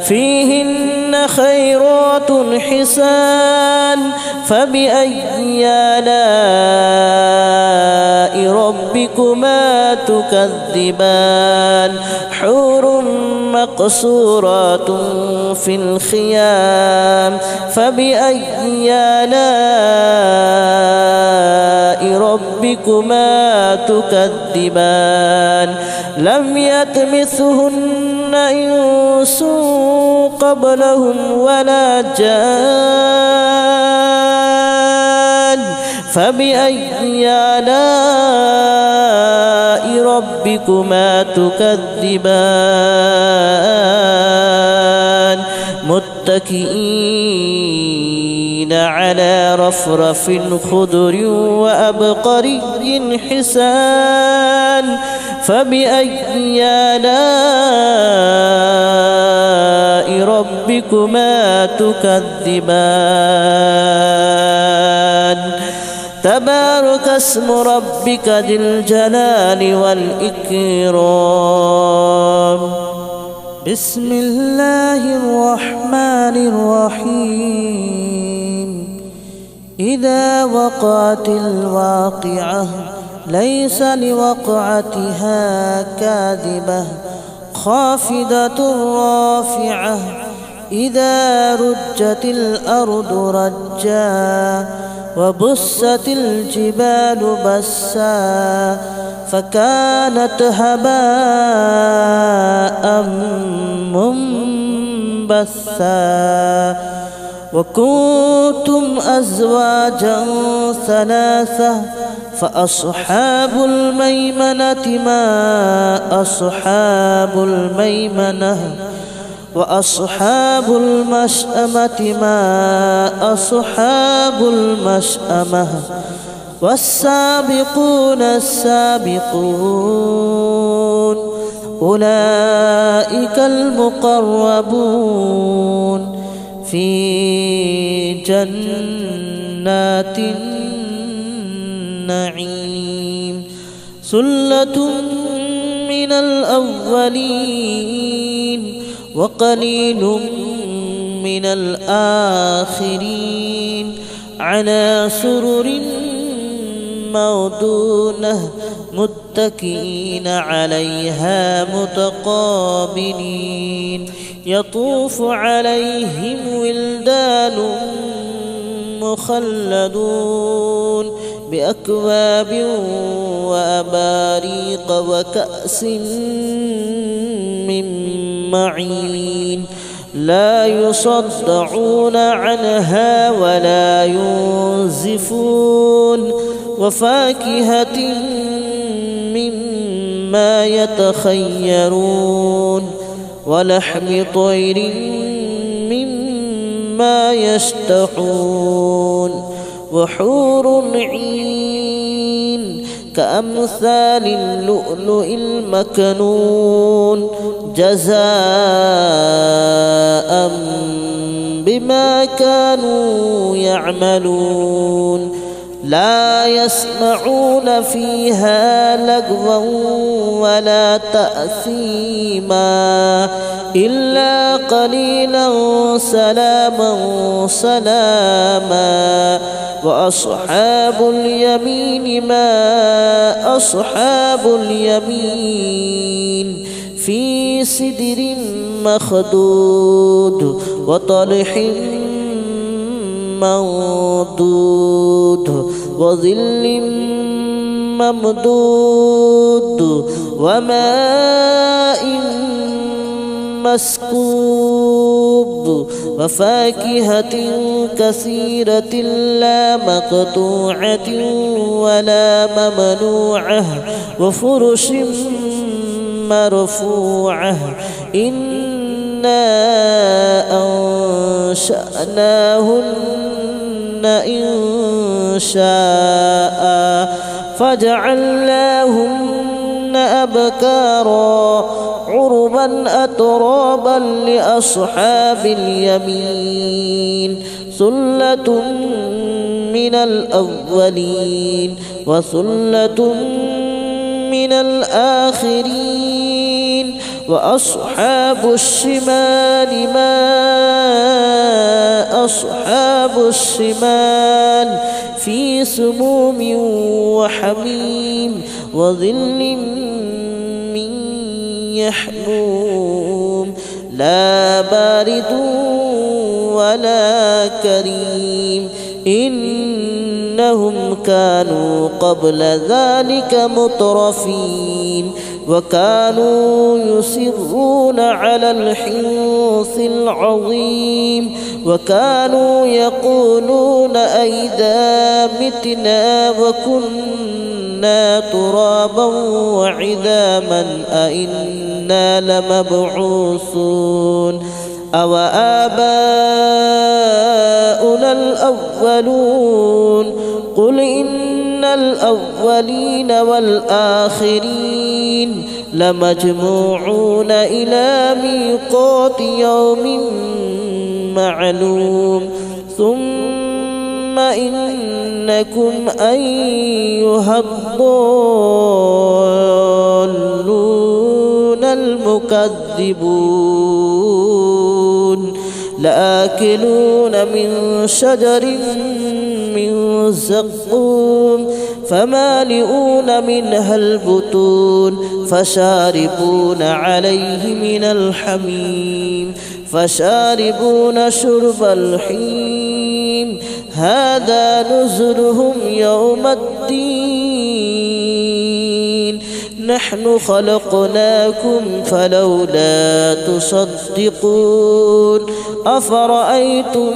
فيهن خيرات حسان فبأي آلاء ربكما تكذبان حور مقصورات في الخيام فبأي آلاء ربكما تكذبان لم يطمثهن إنس قبلهم ولا جان فبأي آلاء ربكما تكذبان متكئين على رفرف خضر وأبقري حسان فبأي آلاء ربكما تكذبان تبارك اسم ربك ذي الجلال والإكرام بسم الله الرحمن الرحيم إذا وقعت الواقعة ليس لوقعتها كاذبة خافضة رافعة إذا رجت الأرض رجا وبست الجبال بسا فكانت هباء منبثا وكنتم أزواجا ثلاثة فأصحاب الميمنة ما أصحاب الميمنة وأصحاب المشأمة ما أصحاب المشأمة والسابقون السابقون أولئك المقربون في جنات النعيم ثلة من الأولين وقليل من الآخرين على سرر موضونة متكئين عليها متقابلين يطوف عليهم ولدان مخلدون بأكواب وأباريق وكأس من معين لا يصدعون عنها ولا ينزفون وفاكهة مما يتخيرون ولحم طير مما يشتهون وحور عين كأمثال اللؤلؤ المكنون جزاء بما كانوا يعملون لا يسمعون فيها لغوا ولا تأثيما إلا قليلا سلاما سلاما وأصحاب اليمين ما أصحاب اليمين في سدر مخدود وطلح منضود وظل ممدود وماء مسكوب وفاكهة كثيرة لا مقطوعة ولا ممنوعة وفرش مرفوعة إنا أنشأناهن إن شاء فجعلناهن أبكارا عربا أترابا لأصحاب اليمين ثلة من الأولين وثلة من الآخرين وأصحاب الشمال ما أصحاب الشمال في سموم وحميم وظل من يحموم لا بارد ولا كريم إنهم كانوا قبل ذلك مترفين وكانوا يصرون على الحنث العظيم وكانوا يقولون أئذا متنا وكنا ترابا وعظاما أئنا لمبعوثون أو آباؤنا الأولون قل إن الأولين والآخرين لمجموعون إلى ميقات يوم معلوم ثم إنكم أيها الضالون المكذبون لآكلون من شجر من زقوم فمالئون منها البطون فشاربون عليه من الحميم فشاربون شرب الحميم هذا نزلهم يوم الدين نحن خلقناكم فلولا تصدقون أفرأيتم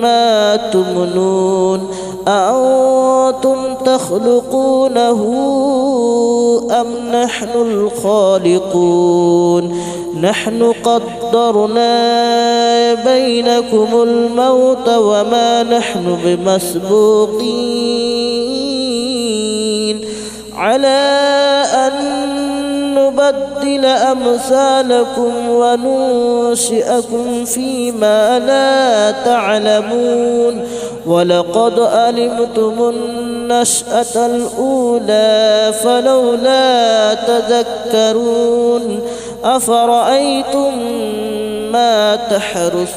ما تمنون أأنتم تخلقونه أم نحن الخالقون نحن قدرنا بينكم الموت وما نحن بمسبوقين على أن نبعث نبدل أمثالكم وننشئكم فيما لا تعلمون ولقد علمتم النشأة الأولى فلولا تذكرون أفرأيتم ما تحرثون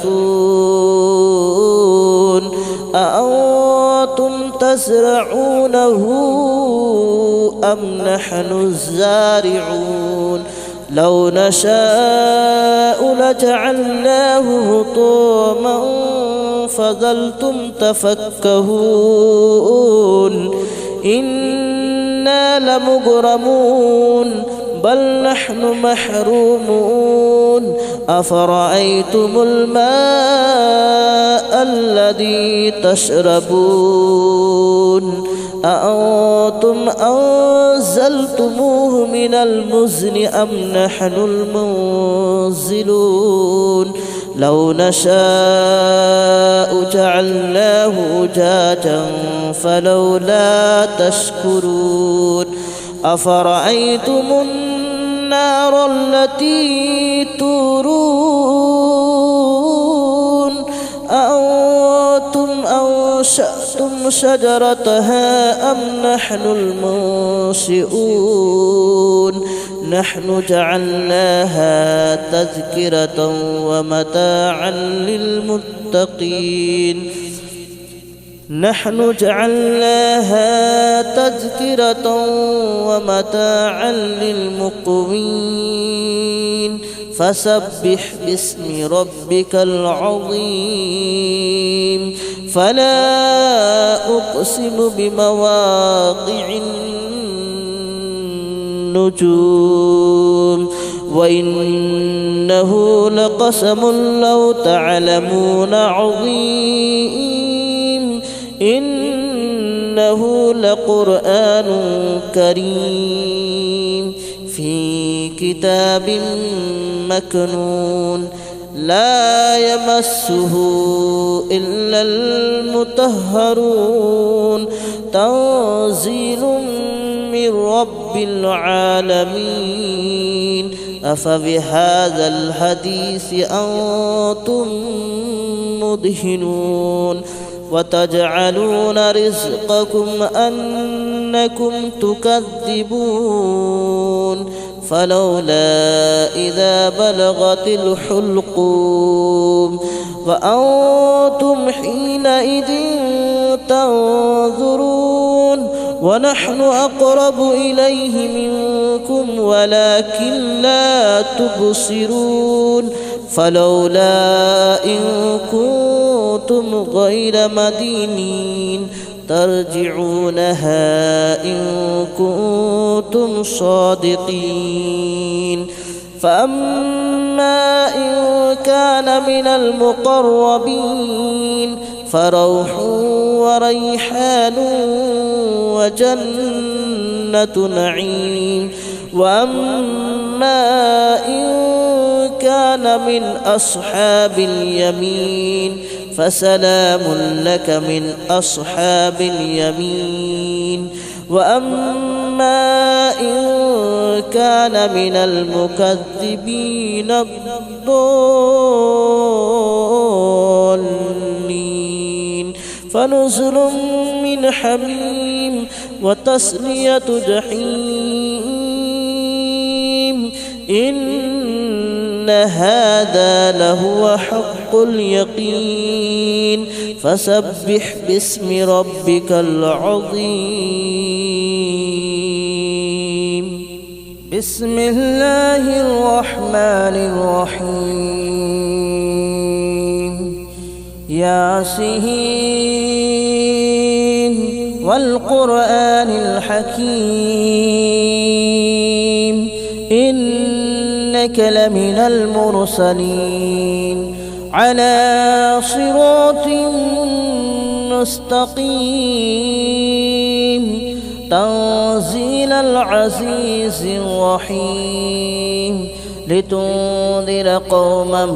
أأنتم تزرعونه أم نحن الزارعون لو نشاء لجعلناه هطاما فظلتم تفكهون إنا لمغرمون بل نحن محرومون أفرأيتم الماء الذي تشربون أأنتم أنزلتموه من المزن أم نحن المنزلون لو نشاء جعلناه أجاجا فلولا تشكرون أفرأيتم النار التي تورون أأنتم أنشأتم شجرتها أم نحن المنشئون نحن جعلناها تذكرة ومتاعا للمتقين نحن جعلناها تذكرة ومتاعا للمقوين فسبح باسم ربك العظيم فلا أقسم بمواقع النجوم وإنه لقسم لو تعلمون عظيم إنه لقرآن كريم في كتاب مكنون لا يمسه إلا المطهرون تنزيل من رب العالمين أفبهذا الحديث أنتم مدهنون وتجعلون رزقكم أنكم تكذبون فلولا إذا بلغت الحلقوم وأنتم حينئذ تنظرون ونحن أقرب إليه منكم ولكن لا تبصرون فلولا إن كنتم غير مدينين ترجعونها إن كنتم صادقين فأما إن كان من المقربين فروح وريحان وجنة نعيم وأما إن كان من أصحاب اليمين فسلام لك من أصحاب اليمين وأما إن كان من المكذبين الضالين فنزل من حميم وتصلية جحيم إن هذا لهو حق اليقين فسبح باسم ربك العظيم بسم الله الرحمن الرحيم ياسين والقرآن الحكيم إنك لمن المرسلين على صراط مستقيم تنزيل العزيز الرحيم لتنذر قوما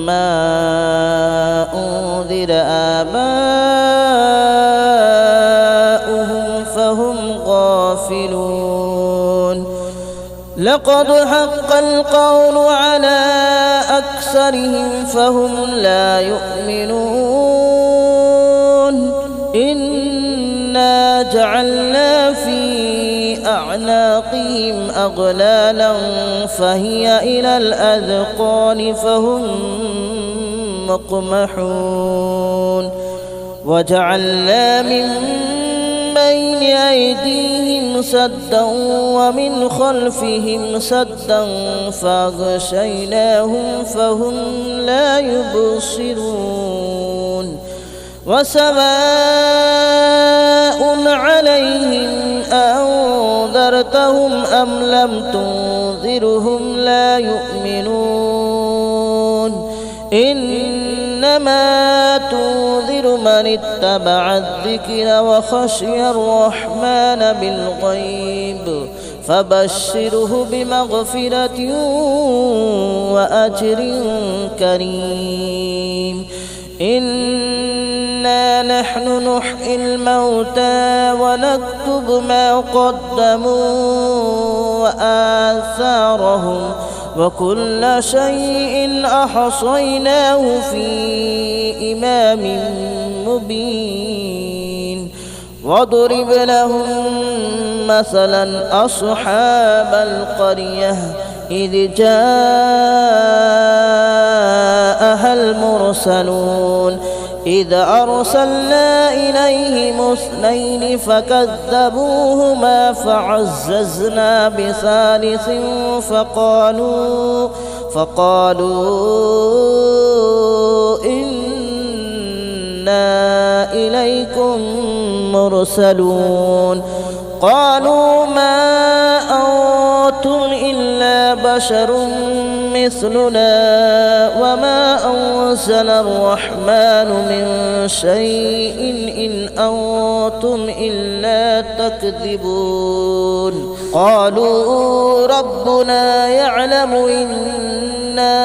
ما أنذر آباؤهم فهم غافلون لقد حق القول على أكثرهم فهم لا يؤمنون إنا جعلنا في أعناقهم أغلالا فهي إلى الأذقان فهم مقمحون وجعلنا من بين أيديهم سدا ومن خلفهم سدا فأغشيناهم فهم لا يبصرون وسواء عليهم أنذرتهم أم لم تنذرهم لا يؤمنون إنما تنذر من اتبع الذكر وخشي الرحمن بالغيب فبشره بمغفرة وأجر كريم إنا نحن نحيي الموتى ونكتب ما قدموا وآثارهم وكل شيء أحصيناه في إمام مبين واضرب لهم مثلا أصحاب القرية إذ جاءها المرسلون إذ أرسلنا إليهم اثنين فكذبوهما فعززنا بثالث فقالوا إنا إليكم مرسلون قالوا ما أنتم إلا بشر مثلنا وما أنزل الرحمن من شيء إن أنتم إلا تكذبون قالوا ربنا يعلم إنا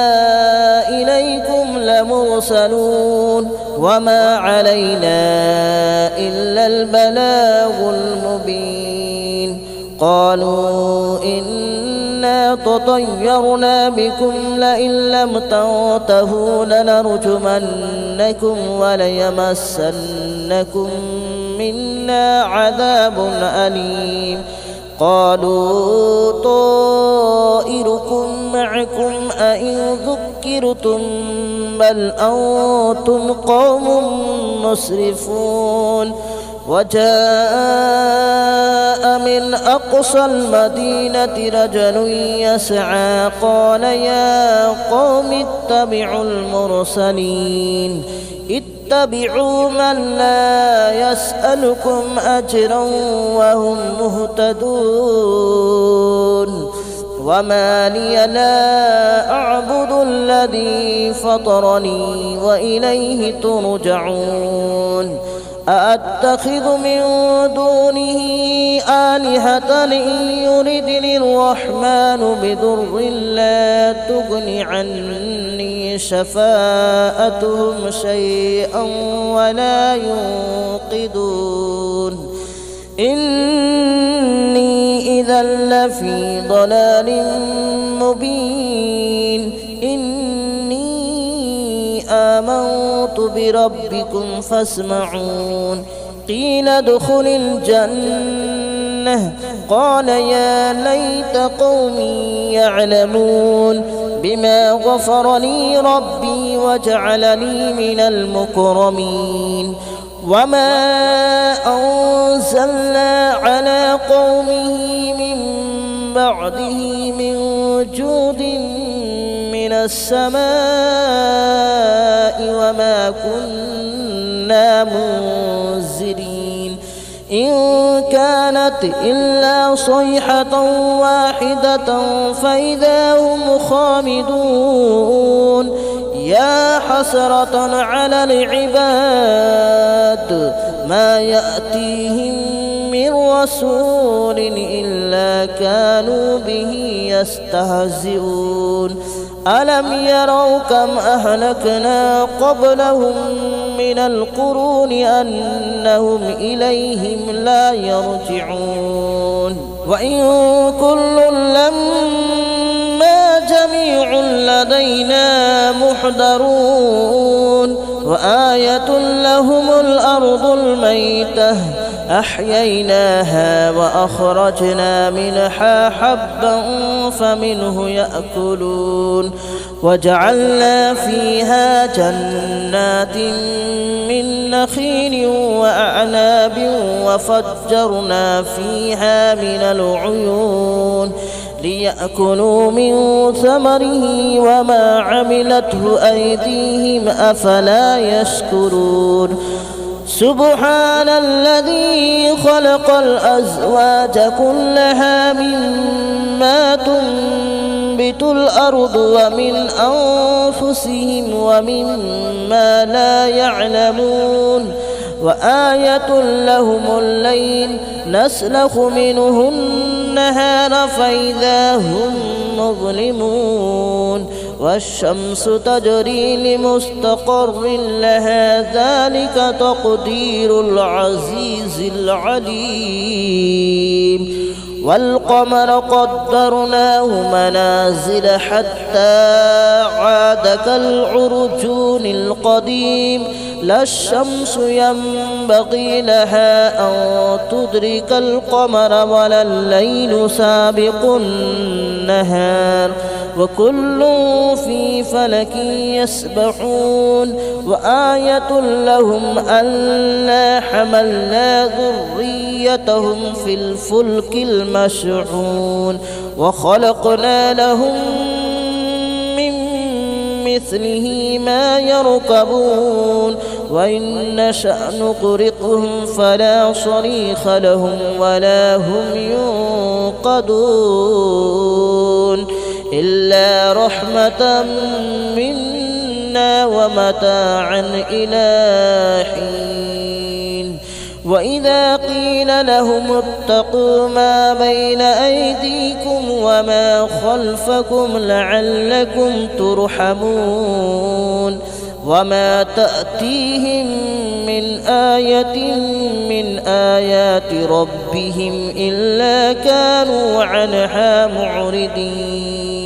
إليكم لمرسلون وما علينا إلا البلاغ المبين قالوا إنا تطيرنا بكم لئن لم تنتهوا لنرجمنكم وليمسنكم منا عذاب أليم قالوا طائركم معكم أئن ذكرتم بل أنتم قوم مسرفون وجاء من أقصى المدينة رجل يسعى قال يا قوم اتبعوا المرسلين اتبعوا من لا يسألكم أجرا وهم مهتدون وما لي لا أعبد الذي فطرني وإليه ترجعون أأتخذ من دونه آلهة إن يردني الرحمن بضر لا تغن عني شفاءتهم شيئا ولا ينقذون إني إذا لفي ضلال مبين آمنت بربكم فاسمعون قيل ادخل الجنة قال يا ليت قومي يعلمون بما غفر لي ربي وجعلني من المكرمين وما أنزلنا على قومه من بعده من جود من السماء وما كنا منزلين إن كانت إلا صيحة واحدة فإذا هم خامدون يا حسرة على العباد ما يأتيهم من رسول إلا كانوا به يستهزئون ألم يروا كم أهلكنا قبلهم من القرون أنهم إليهم لا يرجعون وإن كل لما جميع لدينا محضرون وآية لهم الأرض الميتة أحييناها وأخرجنا منها حبا فمنه يأكلون وجعلنا فيها جنات من نخيل وأعناب وفجرنا فيها من العيون ليأكلوا من ثمره وما عملته أيديهم أفلا يشكرون سبحان الذي خلق الأزواج كلها مما تنبت الأرض ومن أنفسهم ومما لا يعلمون وآية لهم الليل نسلخ منه النهار فإذا هم مظلمون والشمس تجري لمستقر لها ذلك تقدير العزيز العليم والقمر قدرناه منازل حتى عاد كالعرجون القديم لا الشمس ينبغي لها أن تدرك القمر ولا الليل سابق النهار وكل في فلك يسبحون وآية لهم ألا حملنا ذريتهم في الفلك المشحون وخلقنا لهم من مثله ما يركبون وإن نشأ نغرقهم فلا صريخ لهم ولا هم ينقذون إلا رحمة منا ومتاعا إلى حين وإذا قيل لهم اتقوا ما بين أيديكم وما خلفكم لعلكم ترحمون وما تأتيهم من آية من آيات ربهم إلا كانوا عنها معرضين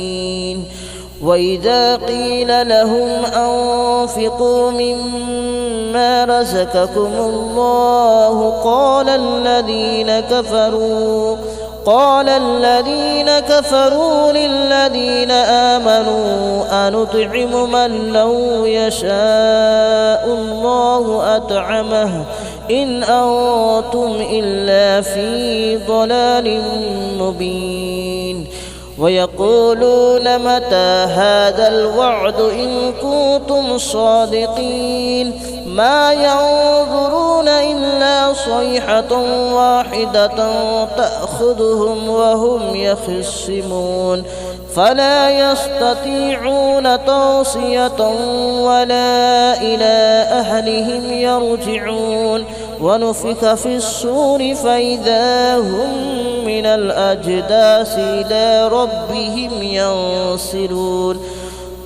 وإذا قيل لهم أنفقوا مما رزقكم الله قال الذين كفروا للذين آمنوا أنطعم من لو يشاء الله أطعمه إن أنتم إلا في ضلال مبين ويقولون متى هذا الوعد إن كنتم صادقين ما ينظرون إلا صيحة واحدة تأخذهم وهم يخصمون فلا يستطيعون توصية ولا إلى أهلهم يرجعون ونفخ في الصور فإذا هم من الأجداث إلى ربهم ينسلون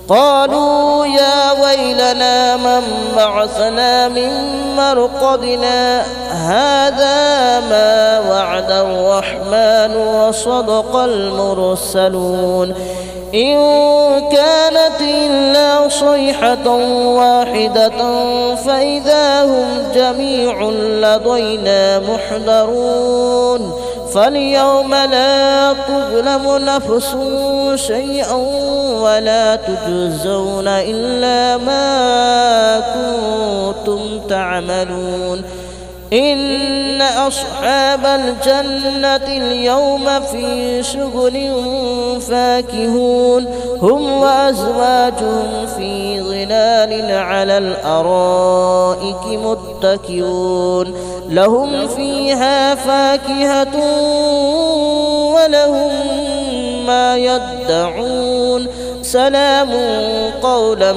قالوا يا ويلنا من بعثنا من مرقدنا هذا ما وعد الرحمن وصدق المرسلون إن كانت إلا صيحة واحدة فإذا هم جميع لدينا محضرون فاليوم لا تظلم نفس شيئا ولا تجزون إلا ما كنتم تعملون إن أصحاب الجنة اليوم في شغل فاكهون هم وأزواجهم في ظلال على الأرائك متكئون لهم فيها فاكهة ولهم ما يدعون سلام قولا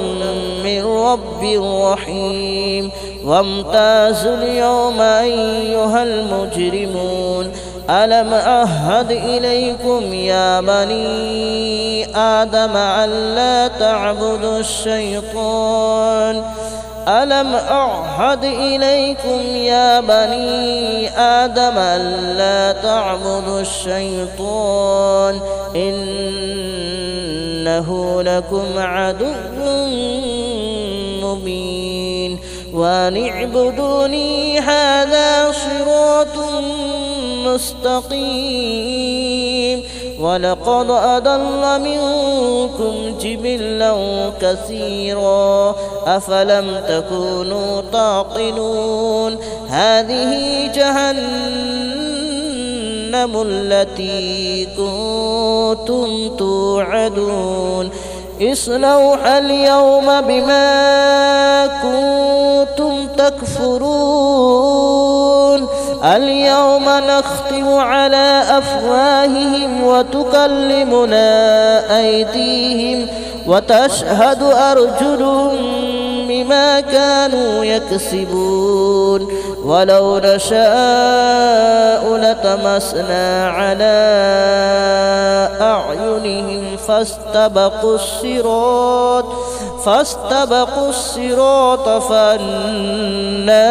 من رب رحيم وامتازوا اليوم أيها المجرمون ألم أعهد إليكم يا بني آدم ألا تعبدوا الشيطان ألم أعهد إليكم يا بني آدم ألا تعبدوا الشيطان إنه لكم عدو مبين وأن اعبدوني هذا صراط مستقيم ولقد أضل منكم جبلا كثيرا أفلم تكونوا تعقلون هذه جهنم التي كنتم توعدون اصلوها اليوم بما كنتم تكفرون اليوم نختم على أفواههم وتكلمنا أيديهم وتشهد أرجلهم بما كانوا يكسبون ولو نشاء لطمسنا على أعينهم فاستبقوا الصراط فأنى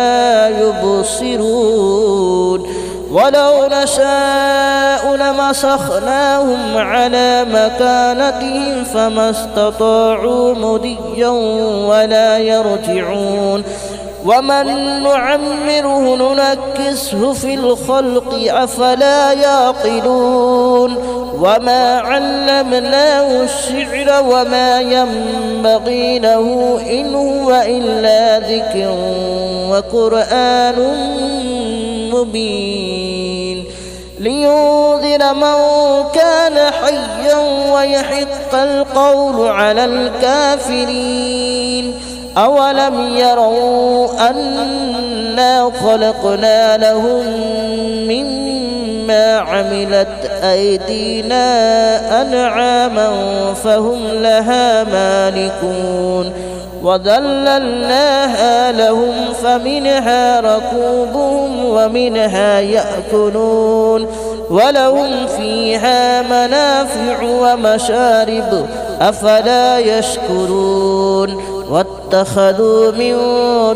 يبصرون ولو نشاء لمسخناهم على مكانتهم فما استطاعوا مضيا ولا يرجعون ومن نعمره ننكسه في الخلق أفلا يعقلون وما علمناه الشعر وما ينبغي له إن هو إلا ذكر وقرآن مبين لينذر من كان حيا ويحق القول على الكافرين أولم يروا أنا خلقنا لهم مما عملت أيدينا أنعاما فهم لها مالكون وذللناها لهم فمنها ركوبهم ومنها يأكلون ولهم فيها منافع ومشارب أفلا يشكرون واتخذوا من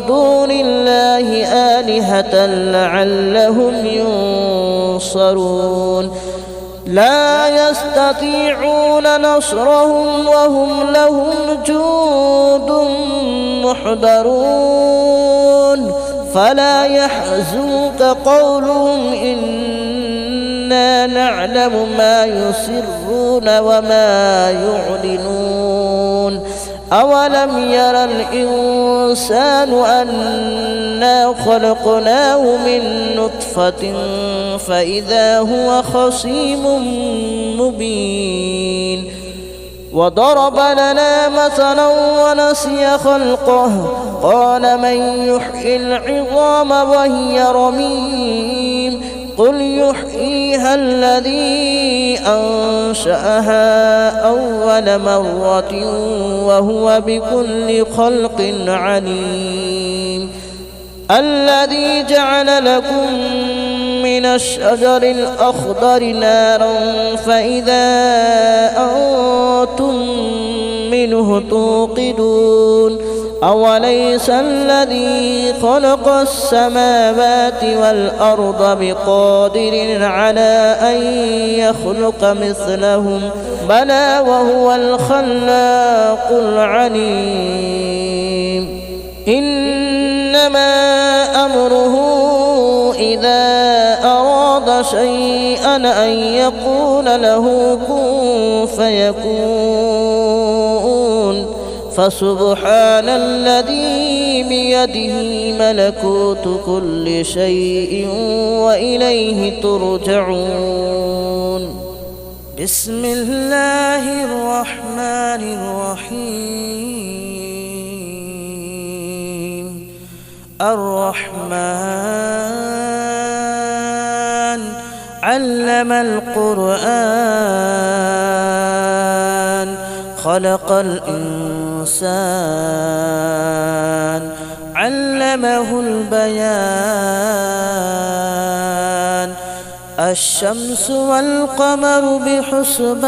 دون الله آلهة لعلهم ينصرون لا يستطيعون نصرهم وهم لهم جند محضرون فلا يحزنك قولهم إنا نعلم ما يسرون وما يعلنون أولم ير الإنسان أنا خلقناه من نطفة فإذا هو خصيم مبين وضرب لنا مثلا ونسي خلقه قال من يحيي العظام وهي رميم قل يحييها الذي أنشأها أول مرة وهو بكل خلق عليم الذي جعل لكم من الشجر الأخضر نارا فإذا أنتم منه توقدون أوليس الذي خلق السماوات والأرض بقادر على أن يخلق مثلهم بلى وهو الخلاق العليم إنما أمره إذا أراد شيئا أن يقول له كن فيكون فسبحان الذي بيده ملكوت كل شيء وإليه ترجعون بسم الله الرحمن الرحيم الرحمن علم القرآن خلق الإنسان علمه البيان الشمس والقمر بحسبان